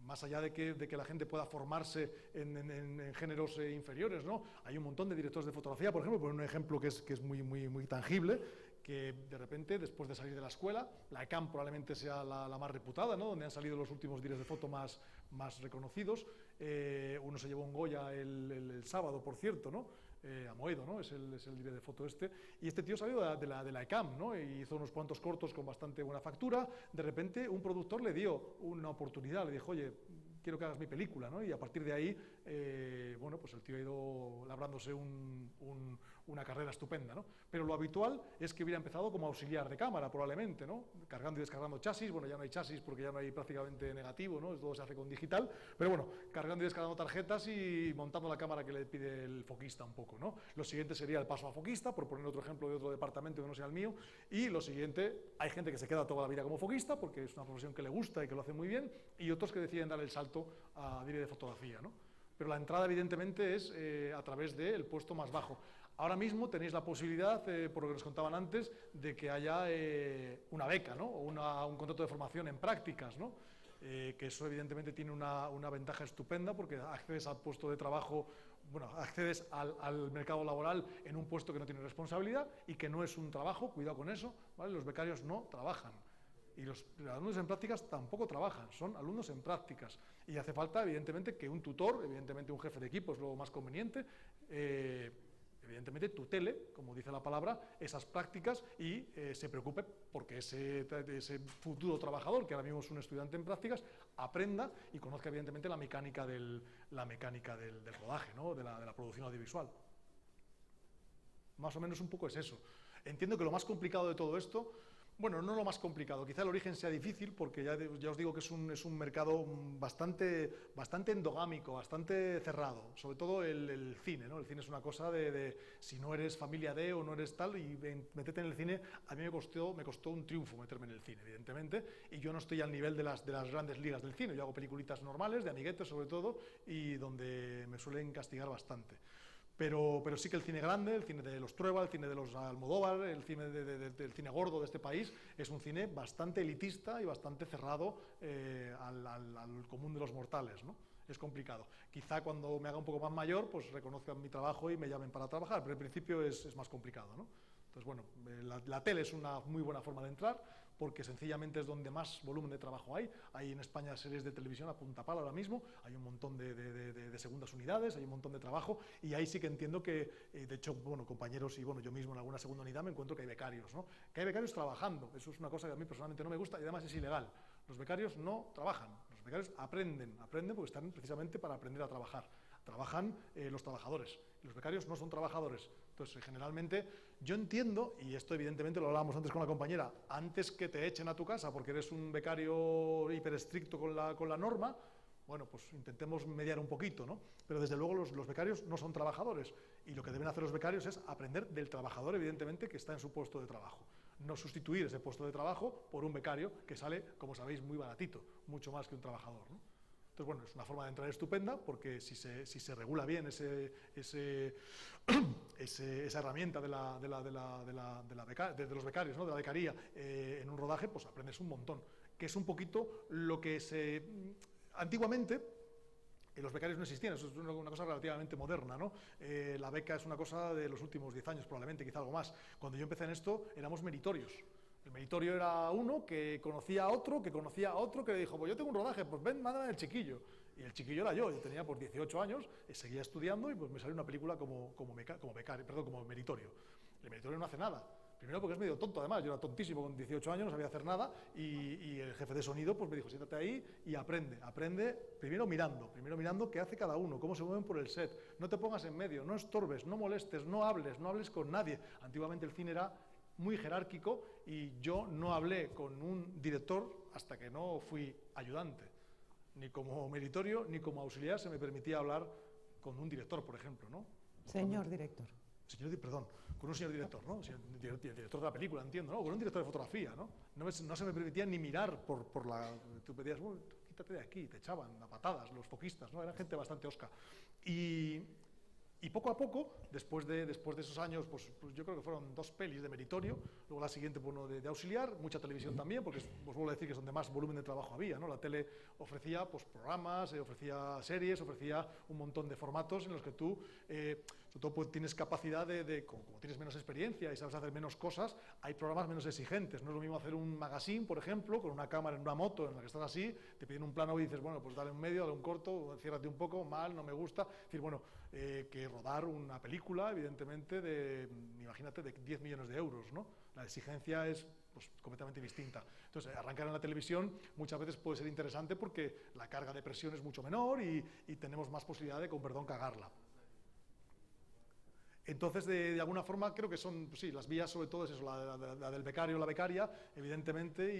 A: más allá de que la gente pueda formarse en géneros inferiores, ¿no? Hay un montón de directores de fotografía, por ejemplo, por un ejemplo que es muy tangible, que de repente, después de salir de la escuela, la ECAM probablemente sea la más reputada, ¿no? Donde han salido los últimos directores de foto más reconocidos. Uno se llevó un Goya el sábado, por cierto, ¿no? Amoedo, ¿no? Es el director de foto este. Y este tío salió de la ECAM, ¿no? Y hizo unos cuantos cortos con bastante buena factura. De repente, un productor le dio una oportunidad, le dijo, oye, quiero que hagas mi película, ¿no? Y a partir de ahí, bueno, pues el tío ha ido labrándose una carrera estupenda, ¿no? Pero lo habitual es que hubiera empezado como auxiliar de cámara, probablemente, ¿no? Cargando y descargando chasis. Bueno, ya no hay chasis porque ya no hay prácticamente negativo, ¿no? Todo se hace con digital, pero bueno, cargando y descargando tarjetas y montando la cámara que le pide el foquista un poco, ¿no? Lo siguiente sería el paso a foquista, por poner otro ejemplo de otro departamento que no sea el mío, y lo siguiente, hay gente que se queda toda la vida como foquista porque es una profesión que le gusta y que lo hace muy bien, y otros que deciden dar el salto a director de fotografía, ¿no? Pero la entrada, evidentemente, es a través del puesto más bajo. Ahora mismo tenéis la posibilidad, por lo que nos contaban antes, de que haya una beca, ¿no? O un contrato de formación en prácticas, ¿no? Que eso evidentemente tiene una ventaja estupenda porque accedes al puesto de trabajo, bueno, accedes al mercado laboral en un puesto que no tiene responsabilidad y que no es un trabajo, cuidado con eso, ¿vale? Los becarios no trabajan. Y los alumnos en prácticas tampoco trabajan, son alumnos en prácticas. Y hace falta, evidentemente, que un tutor, evidentemente un jefe de equipo es lo más conveniente, evidentemente tutele, como dice la palabra, esas prácticas y se preocupe porque ese futuro trabajador, que ahora mismo es un estudiante en prácticas, aprenda y conozca evidentemente la mecánica del rodaje, ¿no? de la producción audiovisual. Más o menos un poco es eso. Entiendo que lo más complicado de todo esto, bueno, no lo más complicado, quizá el origen sea difícil porque ya os digo que es un mercado bastante endogámico, bastante cerrado, sobre todo el cine, ¿no? El cine es una cosa de si no eres familia de o no eres tal y meterte en el cine, a mí me costó un triunfo meterme en el cine, evidentemente, y yo no estoy al nivel de las grandes ligas del cine, yo hago peliculitas normales, de amiguetes sobre todo, y donde me suelen castigar bastante. Pero sí que el cine grande, el cine de los Trueba, el cine de los Almodóvar, el cine del cine gordo de este país, es un cine bastante elitista y bastante cerrado al común de los mortales, ¿no? Es complicado. Quizá cuando me haga un poco más mayor, pues reconozcan mi trabajo y me llamen para trabajar, pero al principio es más complicado, ¿no? Entonces, bueno, la tele es una muy buena forma de entrar, porque sencillamente es donde más volumen de trabajo hay. Hay en España series de televisión a punta pala ahora mismo, hay un montón de segundas unidades, hay un montón de trabajo, y ahí sí que entiendo que, de hecho, bueno, compañeros y bueno, yo mismo en alguna segunda unidad me encuentro que hay becarios, ¿no? Que hay becarios trabajando, eso es una cosa que a mí personalmente no me gusta y además es ilegal. Los becarios no trabajan, los becarios aprenden porque están precisamente para aprender a trabajar. Trabajan los trabajadores, los becarios no son trabajadores. Entonces, generalmente, yo entiendo, y esto evidentemente lo hablábamos antes con la compañera, antes que te echen a tu casa porque eres un becario hiper estricto con la norma, bueno, pues intentemos mediar un poquito, ¿no? Pero desde luego los becarios no son trabajadores, y lo que deben hacer los becarios es aprender del trabajador, evidentemente, que está en su puesto de trabajo. No sustituir ese puesto de trabajo por un becario que sale, como sabéis, muy baratito, mucho más que un trabajador, ¿no? Entonces, bueno, es una forma de entrar estupenda porque si se regula bien esa herramienta de los becarios, ¿no? De la becaría en un rodaje, pues aprendes un montón. Que es un poquito lo que antiguamente, los becarios no existían, eso es una cosa relativamente moderna, ¿no? La beca es una cosa de los últimos 10 años, probablemente, quizá algo más. Cuando yo empecé en esto, éramos meritorios. El meritorio era uno que conocía a otro, que le dijo, pues yo tengo un rodaje, pues ven, mándame el chiquillo. Y el chiquillo era yo tenía pues 18 años, seguía estudiando y pues me salió una película como meritorio. El meritorio no hace nada. Primero porque es medio tonto, además, yo era tontísimo con 18 años, no sabía hacer nada, y el jefe de sonido pues me dijo, siéntate ahí y aprende primero mirando qué hace cada uno, cómo se mueven por el set, no te pongas en medio, no estorbes, no molestes, no hables con nadie. Antiguamente el cine era muy jerárquico y yo no hablé con un director hasta que no fui ayudante. Ni como meritorio ni como auxiliar se me permitía hablar con un director, por ejemplo, ¿no?
B: Señor director.
A: Perdón, con un señor director, ¿no? Director de la película, entiendo, ¿no? Con un director de fotografía, ¿no? No se me permitía ni mirar por la... Tú pedías, bueno, quítate de aquí, te echaban a patadas los foquistas, ¿no? Era gente bastante osca. Y poco a poco, después de esos años, pues yo creo que fueron 2 pelis de meritorio, luego la siguiente pues, uno de auxiliar, mucha televisión también, porque os vuelvo a decir que es donde más volumen de trabajo había, ¿no? La tele ofrecía pues, programas, ofrecía series, ofrecía un montón de formatos en los que tú, sobre todo pues, tienes capacidad como tienes menos experiencia y sabes hacer menos cosas, hay programas menos exigentes. No es lo mismo hacer un magazine, por ejemplo, con una cámara en una moto en la que estás así, te piden un plano y dices, bueno, pues dale un medio, dale un corto, ciérrate un poco, mal, no me gusta. Es decir, bueno, que rodar una película, evidentemente, imagínate, de 10 millones de euros, ¿no? La exigencia es pues, completamente distinta. Entonces, arrancar en la televisión muchas veces puede ser interesante porque la carga de presión es mucho menor y tenemos más posibilidad de, con perdón, cagarla. Entonces, de alguna forma, creo que son, pues sí, las vías sobre todo es eso, la del becario o la becaria, evidentemente,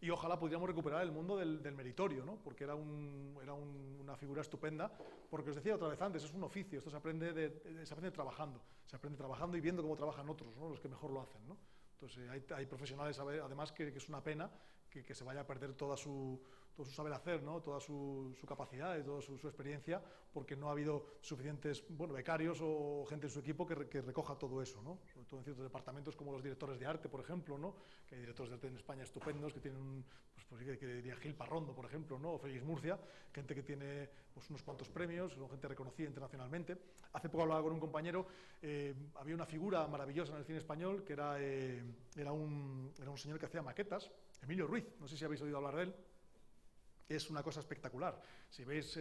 A: y ojalá pudiéramos recuperar el mundo del meritorio, ¿no? Porque era una figura estupenda, porque os decía otra vez antes, es un oficio, esto se aprende trabajando y viendo cómo trabajan otros, ¿no? Los que mejor lo hacen, ¿no? Entonces, hay profesionales, además, que es una pena que se vaya a perder toda su todo su saber hacer, ¿no? Toda su capacidad y toda su experiencia, porque no ha habido suficientes becarios o gente en su equipo que recoja todo eso, ¿no? Sobre todo en ciertos departamentos como los directores de arte, por ejemplo, ¿no? Que hay directores de arte en España estupendos que tienen, que diría Gil Parrondo, por ejemplo, ¿no? O Félix Murcia, gente que tiene unos cuantos premios, son gente reconocida internacionalmente. Hace poco hablaba con un compañero, había una figura maravillosa en el cine español que era un señor que hacía maquetas, Emilio Ruiz, no sé si habéis oído hablar de él. Es una cosa espectacular. Si veis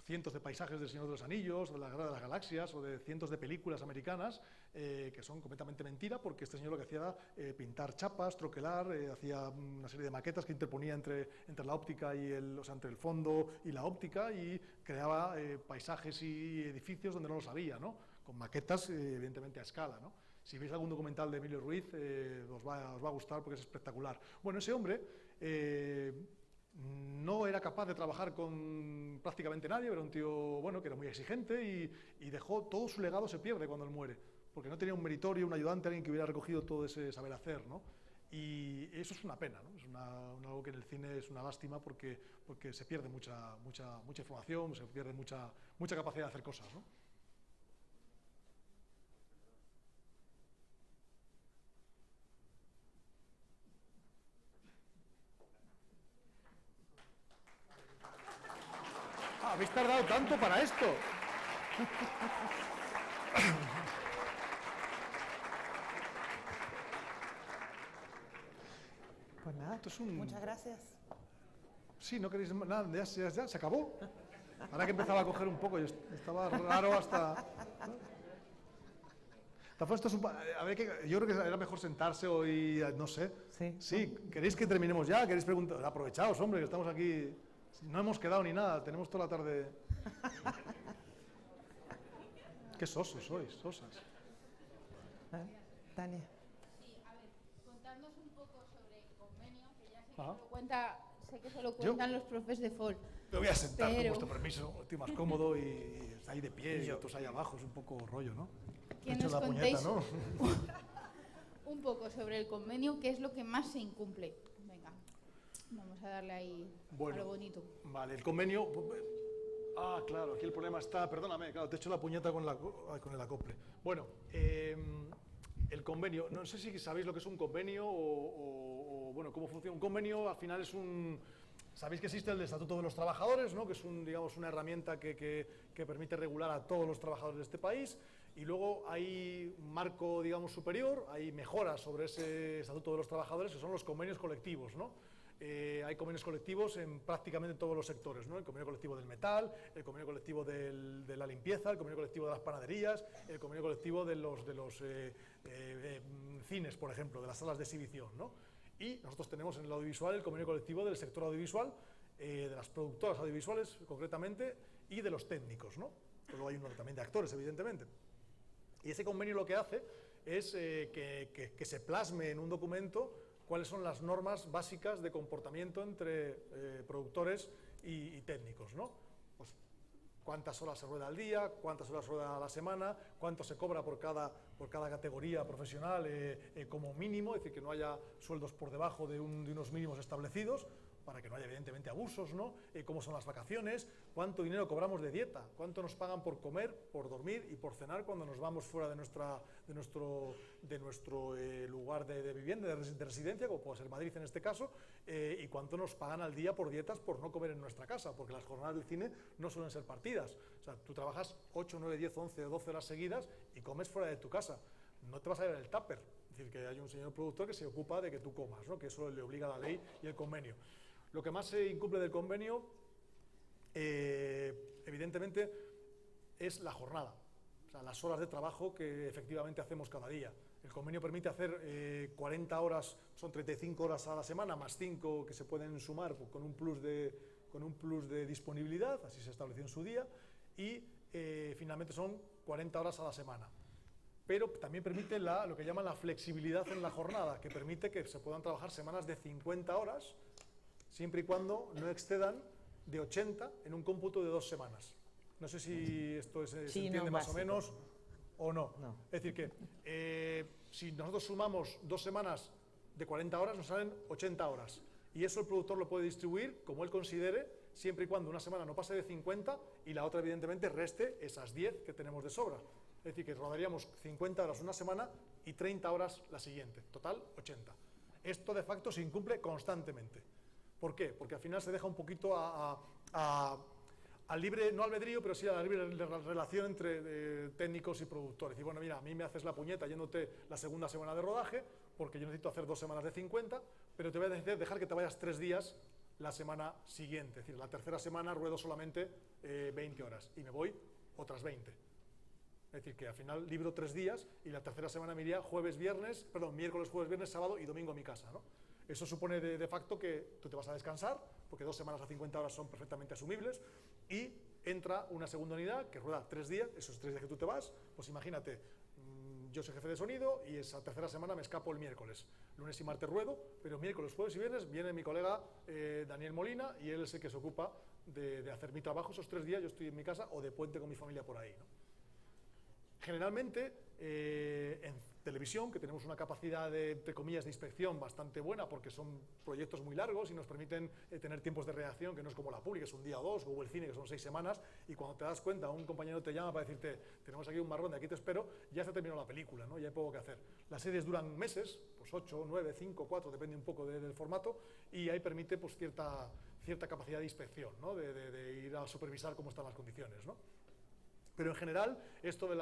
A: cientos de paisajes del Señor de los Anillos, de la Guerra de las Galaxias o de cientos de películas americanas que son completamente mentira, porque este señor lo que hacía era pintar chapas, troquelar, hacía una serie de maquetas que interponía entre la óptica y entre el fondo y la óptica, y creaba paisajes y edificios donde no los había, ¿no? Con maquetas evidentemente a escala, ¿no? Si veis algún documental de Emilio Ruiz os va a gustar porque es espectacular. Bueno, ese hombre no era capaz de trabajar con prácticamente nadie, era un tío que era muy exigente y dejó, todo su legado se pierde cuando él muere, porque no tenía un meritorio, un ayudante, alguien que hubiera recogido todo ese saber hacer, ¿no? Y eso es una pena, ¿no? Es algo que en el cine es una lástima porque se pierde mucha información, se pierde mucha capacidad de hacer cosas, ¿no? Habéis tardado tanto para esto.
B: Pues nada, muchas gracias.
A: Sí, no queréis nada, ya se acabó. Ahora que empezaba a coger un poco, yo estaba raro hasta... Esto es yo creo que era mejor sentarse hoy, no sé. Sí, ¿queréis que terminemos ya? ¿Queréis preguntar? Aprovechaos, hombre, que estamos aquí... No hemos quedado ni nada, tenemos toda la tarde... Qué sosos sois, sosas.
B: Tania.
G: Sí, a ver, contadnos un poco sobre el convenio, que ya sé que se lo cuentan los profes de FOL.
A: Me voy a sentar con vuestro permiso, estoy más cómodo y está ahí de pie y otros ahí abajo, es un poco rollo, ¿no?
G: Que nos contéis un poco sobre el convenio, qué es lo que más se incumple. Venga, vamos a darle ahí a lo bonito.
A: Vale, el convenio... claro, aquí el problema está... Perdóname, claro, te echo la puñeta con el acople. Bueno, el convenio... No sé si sabéis lo que es un convenio o cómo funciona. Un convenio al final es un... Sabéis que existe el Estatuto de los Trabajadores, ¿no? Que es una herramienta que permite regular a todos los trabajadores de este país, y luego hay un marco, superior, hay mejoras sobre ese Estatuto de los Trabajadores, que son los convenios colectivos, ¿no? Hay convenios colectivos en prácticamente todos los sectores, ¿no? El convenio colectivo del metal, el convenio colectivo de la limpieza, el convenio colectivo de las panaderías, el convenio colectivo de los cines, por ejemplo, de las salas de exhibición, ¿no? Y nosotros tenemos en el audiovisual el convenio colectivo del sector audiovisual, de las productoras audiovisuales concretamente, y de los técnicos, ¿no? Luego hay uno también de actores, evidentemente. Y ese convenio lo que hace es que se plasme en un documento cuáles son las normas básicas de comportamiento entre productores y técnicos, ¿no? Pues cuántas horas se rueda al día, cuántas horas se rueda a la semana, cuánto se cobra por cada categoría profesional como mínimo, es decir, que no haya sueldos por debajo de unos mínimos establecidos, para que no haya evidentemente abusos, ¿no? Cómo son las vacaciones, cuánto dinero cobramos de dieta, cuánto nos pagan por comer, por dormir y por cenar cuando nos vamos fuera de nuestro lugar de vivienda, de residencia, como puede ser Madrid en este caso, y cuánto nos pagan al día por dietas por no comer en nuestra casa, porque las jornadas del cine no suelen ser partidas. O sea, tú trabajas 8, 9, 10, 11 o 12 horas seguidas y comes fuera de tu casa. No te vas a llevar el tupper. Es decir, que hay un señor productor que se ocupa de que tú comas, ¿no? Que eso le obliga la ley y el convenio. Lo que más se incumple del convenio, evidentemente, es la jornada, o sea, las horas de trabajo que efectivamente hacemos cada día. El convenio permite hacer 40 horas, son 35 horas a la semana, más 5 que se pueden sumar con un plus de disponibilidad, así se estableció en su día, y finalmente son 40 horas a la semana. Pero también permite lo que llaman la flexibilidad en la jornada, que permite que se puedan trabajar semanas de 50 horas, siempre y cuando no excedan de 80 en un cómputo de 2 semanas. No sé si esto se entiende más o menos o no. Es decir que si nosotros sumamos 2 semanas de 40 horas, nos salen 80 horas. Y eso el productor lo puede distribuir como él considere, siempre y cuando una semana no pase de 50 y la otra evidentemente reste esas 10 que tenemos de sobra. Es decir, que rodaríamos 50 horas una semana y 30 horas la siguiente, total 80. Esto de facto se incumple constantemente. ¿Por qué? Porque al final se deja un poquito al libre, no albedrío, pero sí a la libre relación entre técnicos y productores. Y bueno, mira, a mí me haces la puñeta yéndote la segunda semana de rodaje, porque yo necesito hacer 2 semanas de 50, pero te voy a dejar que te vayas 3 días la semana siguiente. Es decir, la tercera semana ruedo solamente 20 horas y me voy otras 20. Es decir, que al final libro 3 días y la tercera semana me iría miércoles, jueves, viernes, sábado y domingo a mi casa, ¿no? Eso supone de facto que tú te vas a descansar, porque 2 semanas a 50 horas son perfectamente asumibles, y entra una segunda unidad que rueda 3 días, esos 3 días que tú te vas, pues imagínate, yo soy jefe de sonido y esa tercera semana me escapo el miércoles. Lunes y martes ruedo, pero miércoles, jueves y viernes viene mi colega Daniel Molina y él es el que se ocupa de hacer mi trabajo esos 3 días, yo estoy en mi casa o de puente con mi familia por ahí, ¿no? Generalmente, en televisión, que tenemos una capacidad de, entre comillas, de inspección bastante buena, porque son proyectos muy largos y nos permiten tener tiempos de reacción, que no es como la pública, es un día o 2, o el cine, que son 6 semanas, y cuando te das cuenta, un compañero te llama para decirte, tenemos aquí un marrón, de aquí te espero, ya se terminó la película, ¿no? Ya hay poco que hacer. Las series duran meses, pues 8, 9, 5, 4, depende un poco del formato, y ahí permite pues cierta capacidad de inspección, ¿no? De ir a supervisar cómo están las condiciones, ¿no? Pero en general, esto de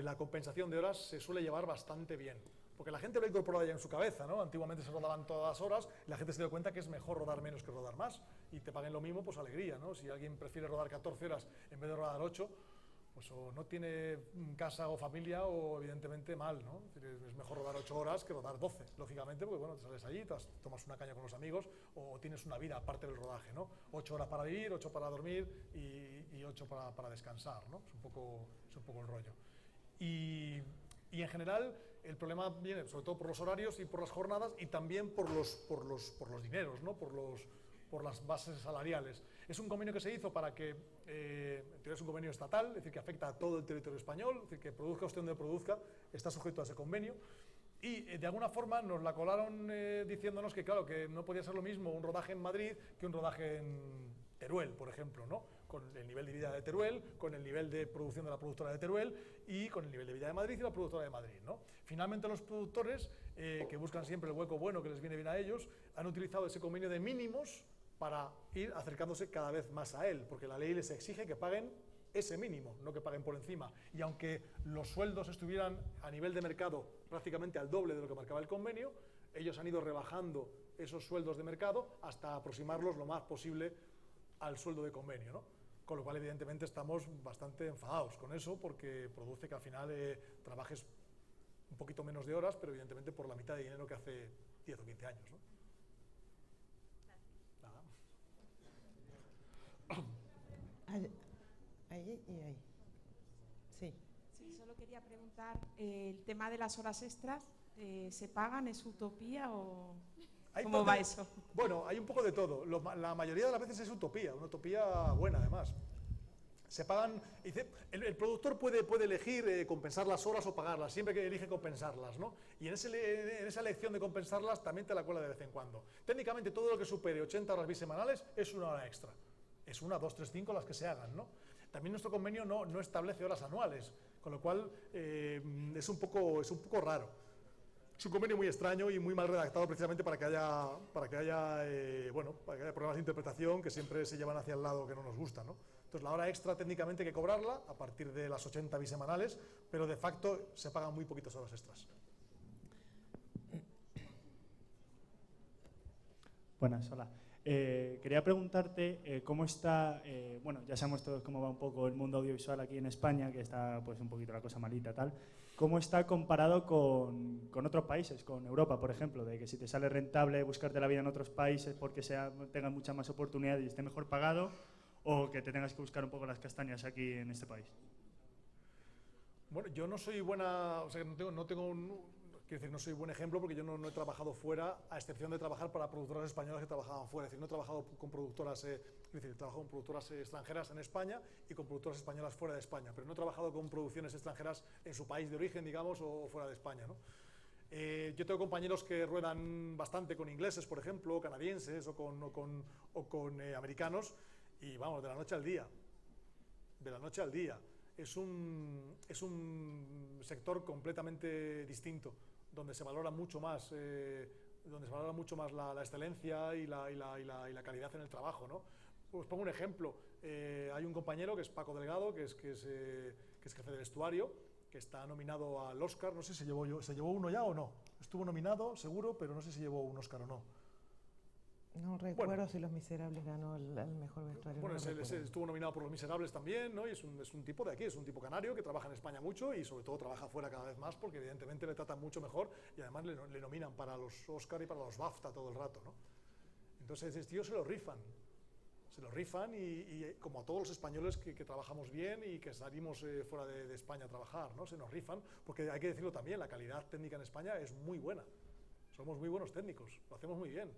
A: la compensación de horas se suele llevar bastante bien, porque la gente lo ha incorporado ya en su cabeza, ¿no? Antiguamente se rodaban todas las horas, y la gente se dio cuenta que es mejor rodar menos que rodar más, y te paguen lo mismo, pues alegría, ¿no? Si alguien prefiere rodar 14 horas en vez de rodar 8, pues o no tiene casa o familia, o evidentemente mal, ¿no? Es mejor rodar 8 horas que rodar 12, lógicamente, porque bueno, te sales allí, tomas una caña con los amigos, o tienes una vida aparte del rodaje, ¿no? 8 horas para vivir, 8 para dormir y 8 para descansar, ¿no? Es un poco el rollo. Y en general el problema viene sobre todo por los horarios y por las jornadas, y también por los dineros, ¿no? Por las bases salariales. Es un convenio que se hizo para que, en teoría es un convenio estatal, es decir, que afecta a todo el territorio español, es decir, que produzca usted donde produzca, está sujeto a ese convenio, y de alguna forma nos la colaron diciéndonos que claro, que no podía ser lo mismo un rodaje en Madrid que un rodaje en Teruel, por ejemplo, ¿no? Con el nivel de vida de Teruel, con el nivel de producción de la productora de Teruel y con el nivel de vida de Madrid y la productora de Madrid, ¿no? Finalmente los productores, que buscan siempre el hueco bueno que les viene bien a ellos, han utilizado ese convenio de mínimos para ir acercándose cada vez más a él, porque la ley les exige que paguen ese mínimo, no que paguen por encima. Y aunque los sueldos estuvieran a nivel de mercado prácticamente al doble de lo que marcaba el convenio, ellos han ido rebajando esos sueldos de mercado hasta aproximarlos lo más posible al sueldo de convenio, ¿no? Con lo cual, evidentemente, estamos bastante enfadados con eso, porque produce que al final trabajes un poquito menos de horas, pero evidentemente por la mitad de dinero que hace 10 o 15 años, ¿no?
B: Ahí y ahí. Sí.
H: Sí, solo quería preguntar, el tema de las horas extras, ¿se pagan? ¿Es utopía o cómo va eso?
A: Bueno, hay un poco de todo. La mayoría de las veces es utopía, una utopía buena además. Se pagan, el productor puede elegir compensar las horas o pagarlas, siempre que elige compensarlas, ¿no? Y en esa elección de compensarlas también te la cuela de vez en cuando. Técnicamente todo lo que supere 80 horas bisemanales es una hora extra. Es 1, 2, 3, 5 las que se hagan, ¿no? También nuestro convenio no establece horas anuales, con lo cual es un poco raro. Es un convenio muy extraño y muy mal redactado precisamente para que haya problemas de interpretación que siempre se llevan hacia el lado que no nos gusta, ¿no? Entonces la hora extra técnicamente hay que cobrarla a partir de las 80 bisemanales, pero de facto se pagan muy poquitas horas extras.
C: Buenas, hola. Quería preguntarte cómo está, bueno, ya sabemos todos cómo va un poco el mundo audiovisual aquí en España, que está pues un poquito la cosa malita tal. ¿Cómo está comparado con otros países, con Europa, por ejemplo? De que si te sale rentable buscarte la vida en otros países porque tengas muchas más oportunidades y esté mejor pagado, o que te tengas que buscar un poco las castañas aquí en este país.
A: Bueno, yo no soy buena, o sea, no soy buen ejemplo porque yo no he trabajado fuera, a excepción de trabajar para productoras españolas que trabajaban fuera. Es decir, no he trabajado con productoras, he trabajado con productoras extranjeras en España y con productoras españolas fuera de España, pero no he trabajado con producciones extranjeras en su país de origen, digamos, o fuera de España, ¿no? Yo tengo compañeros que ruedan bastante con ingleses, por ejemplo, canadienses o con americanos, y vamos, de la noche al día. De la noche al día. Es un sector completamente distinto, donde se valora mucho más, la excelencia y la calidad en el trabajo, ¿no? Os pongo un ejemplo. Hay un compañero que es Paco Delgado, que es jefe de vestuario, que está nominado al Oscar. No sé si se llevó uno ya o no. Estuvo nominado, seguro, pero no sé si llevó un Oscar o no.
B: No recuerdo si Los Miserables ganó el mejor vestuario.
A: Bueno,
B: no
A: estuvo nominado por Los Miserables también, ¿no? Y es un tipo de aquí, es un tipo canario que trabaja en España mucho y sobre todo trabaja fuera cada vez más porque evidentemente le tratan mucho mejor y además le nominan para los Oscar y para los BAFTA todo el rato, ¿no? Entonces, este tío se lo rifan y como a todos los españoles que trabajamos bien y que salimos fuera de España a trabajar, ¿no? Se nos rifan, porque hay que decirlo también, la calidad técnica en España es muy buena. Somos muy buenos técnicos, lo hacemos muy bien.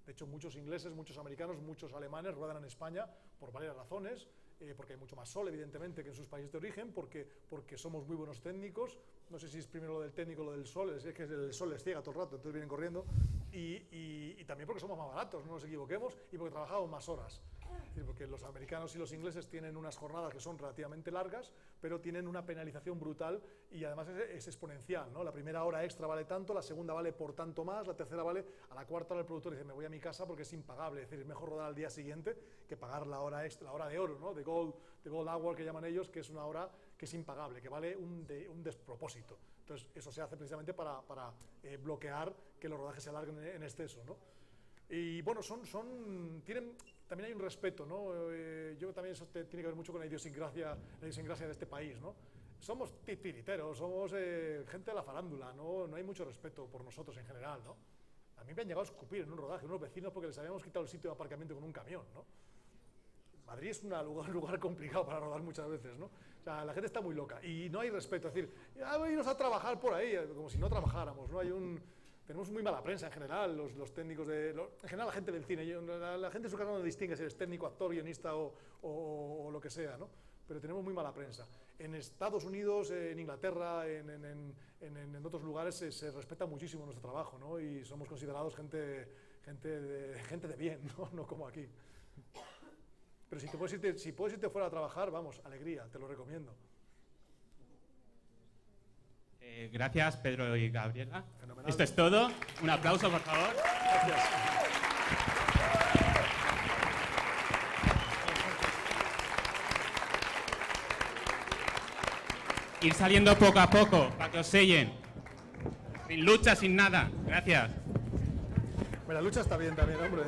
A: De hecho, muchos ingleses, muchos americanos, muchos alemanes ruedan en España por varias razones, porque hay mucho más sol, evidentemente, que en sus países de origen, porque somos muy buenos técnicos. No sé si es primero lo del técnico o lo del sol, es que el sol les ciega todo el rato, entonces vienen corriendo. Y también porque somos más baratos, no nos equivoquemos, y porque trabajamos más horas. Es decir, porque los americanos y los ingleses tienen unas jornadas que son relativamente largas, pero tienen una penalización brutal y además es exponencial, ¿no? La primera hora extra vale tanto, la segunda vale por tanto más, la tercera vale, a la cuarta hora el productor dice, me voy a mi casa porque es impagable. Es decir, es mejor rodar al día siguiente que pagar la hora extra, la hora de oro, ¿no? De gold hour que llaman ellos, que es una hora que es impagable, que vale un despropósito. Entonces, eso se hace precisamente para bloquear que los rodajes se alarguen en exceso, ¿no? Y bueno, también hay un respeto, ¿no? Yo también eso tiene que ver mucho con la idiosincrasia de este país, ¿no? Somos titiriteros, somos gente de la farándula, ¿no? No hay mucho respeto por nosotros en general, ¿no? A mí me han llegado a escupir en un rodaje unos vecinos porque les habíamos quitado el sitio de aparcamiento con un camión, ¿no? Madrid es un lugar complicado para rodar muchas veces, ¿no? O sea, la gente está muy loca y no hay respeto, es decir, voy a irnos a trabajar por ahí, como si no trabajáramos, ¿no? Tenemos muy mala prensa en general, los técnicos en general la gente del cine, la gente en su casa no distingue si eres técnico, actor, guionista o lo que sea, ¿no? Pero tenemos muy mala prensa. En Estados Unidos, en Inglaterra, en otros lugares se respeta muchísimo nuestro trabajo, ¿no? Y somos considerados gente de bien, ¿no? No como aquí. Pero si puedes irte fuera a trabajar, vamos, alegría, te lo recomiendo.
I: Gracias, Pedro y Gabriela.
A: Fenomenal.
I: Esto es todo. Un aplauso, por favor.
A: Gracias.
I: Ir saliendo poco a poco, para que os sellen. Sin lucha, sin nada. Gracias.
A: La lucha está bien también, hombre.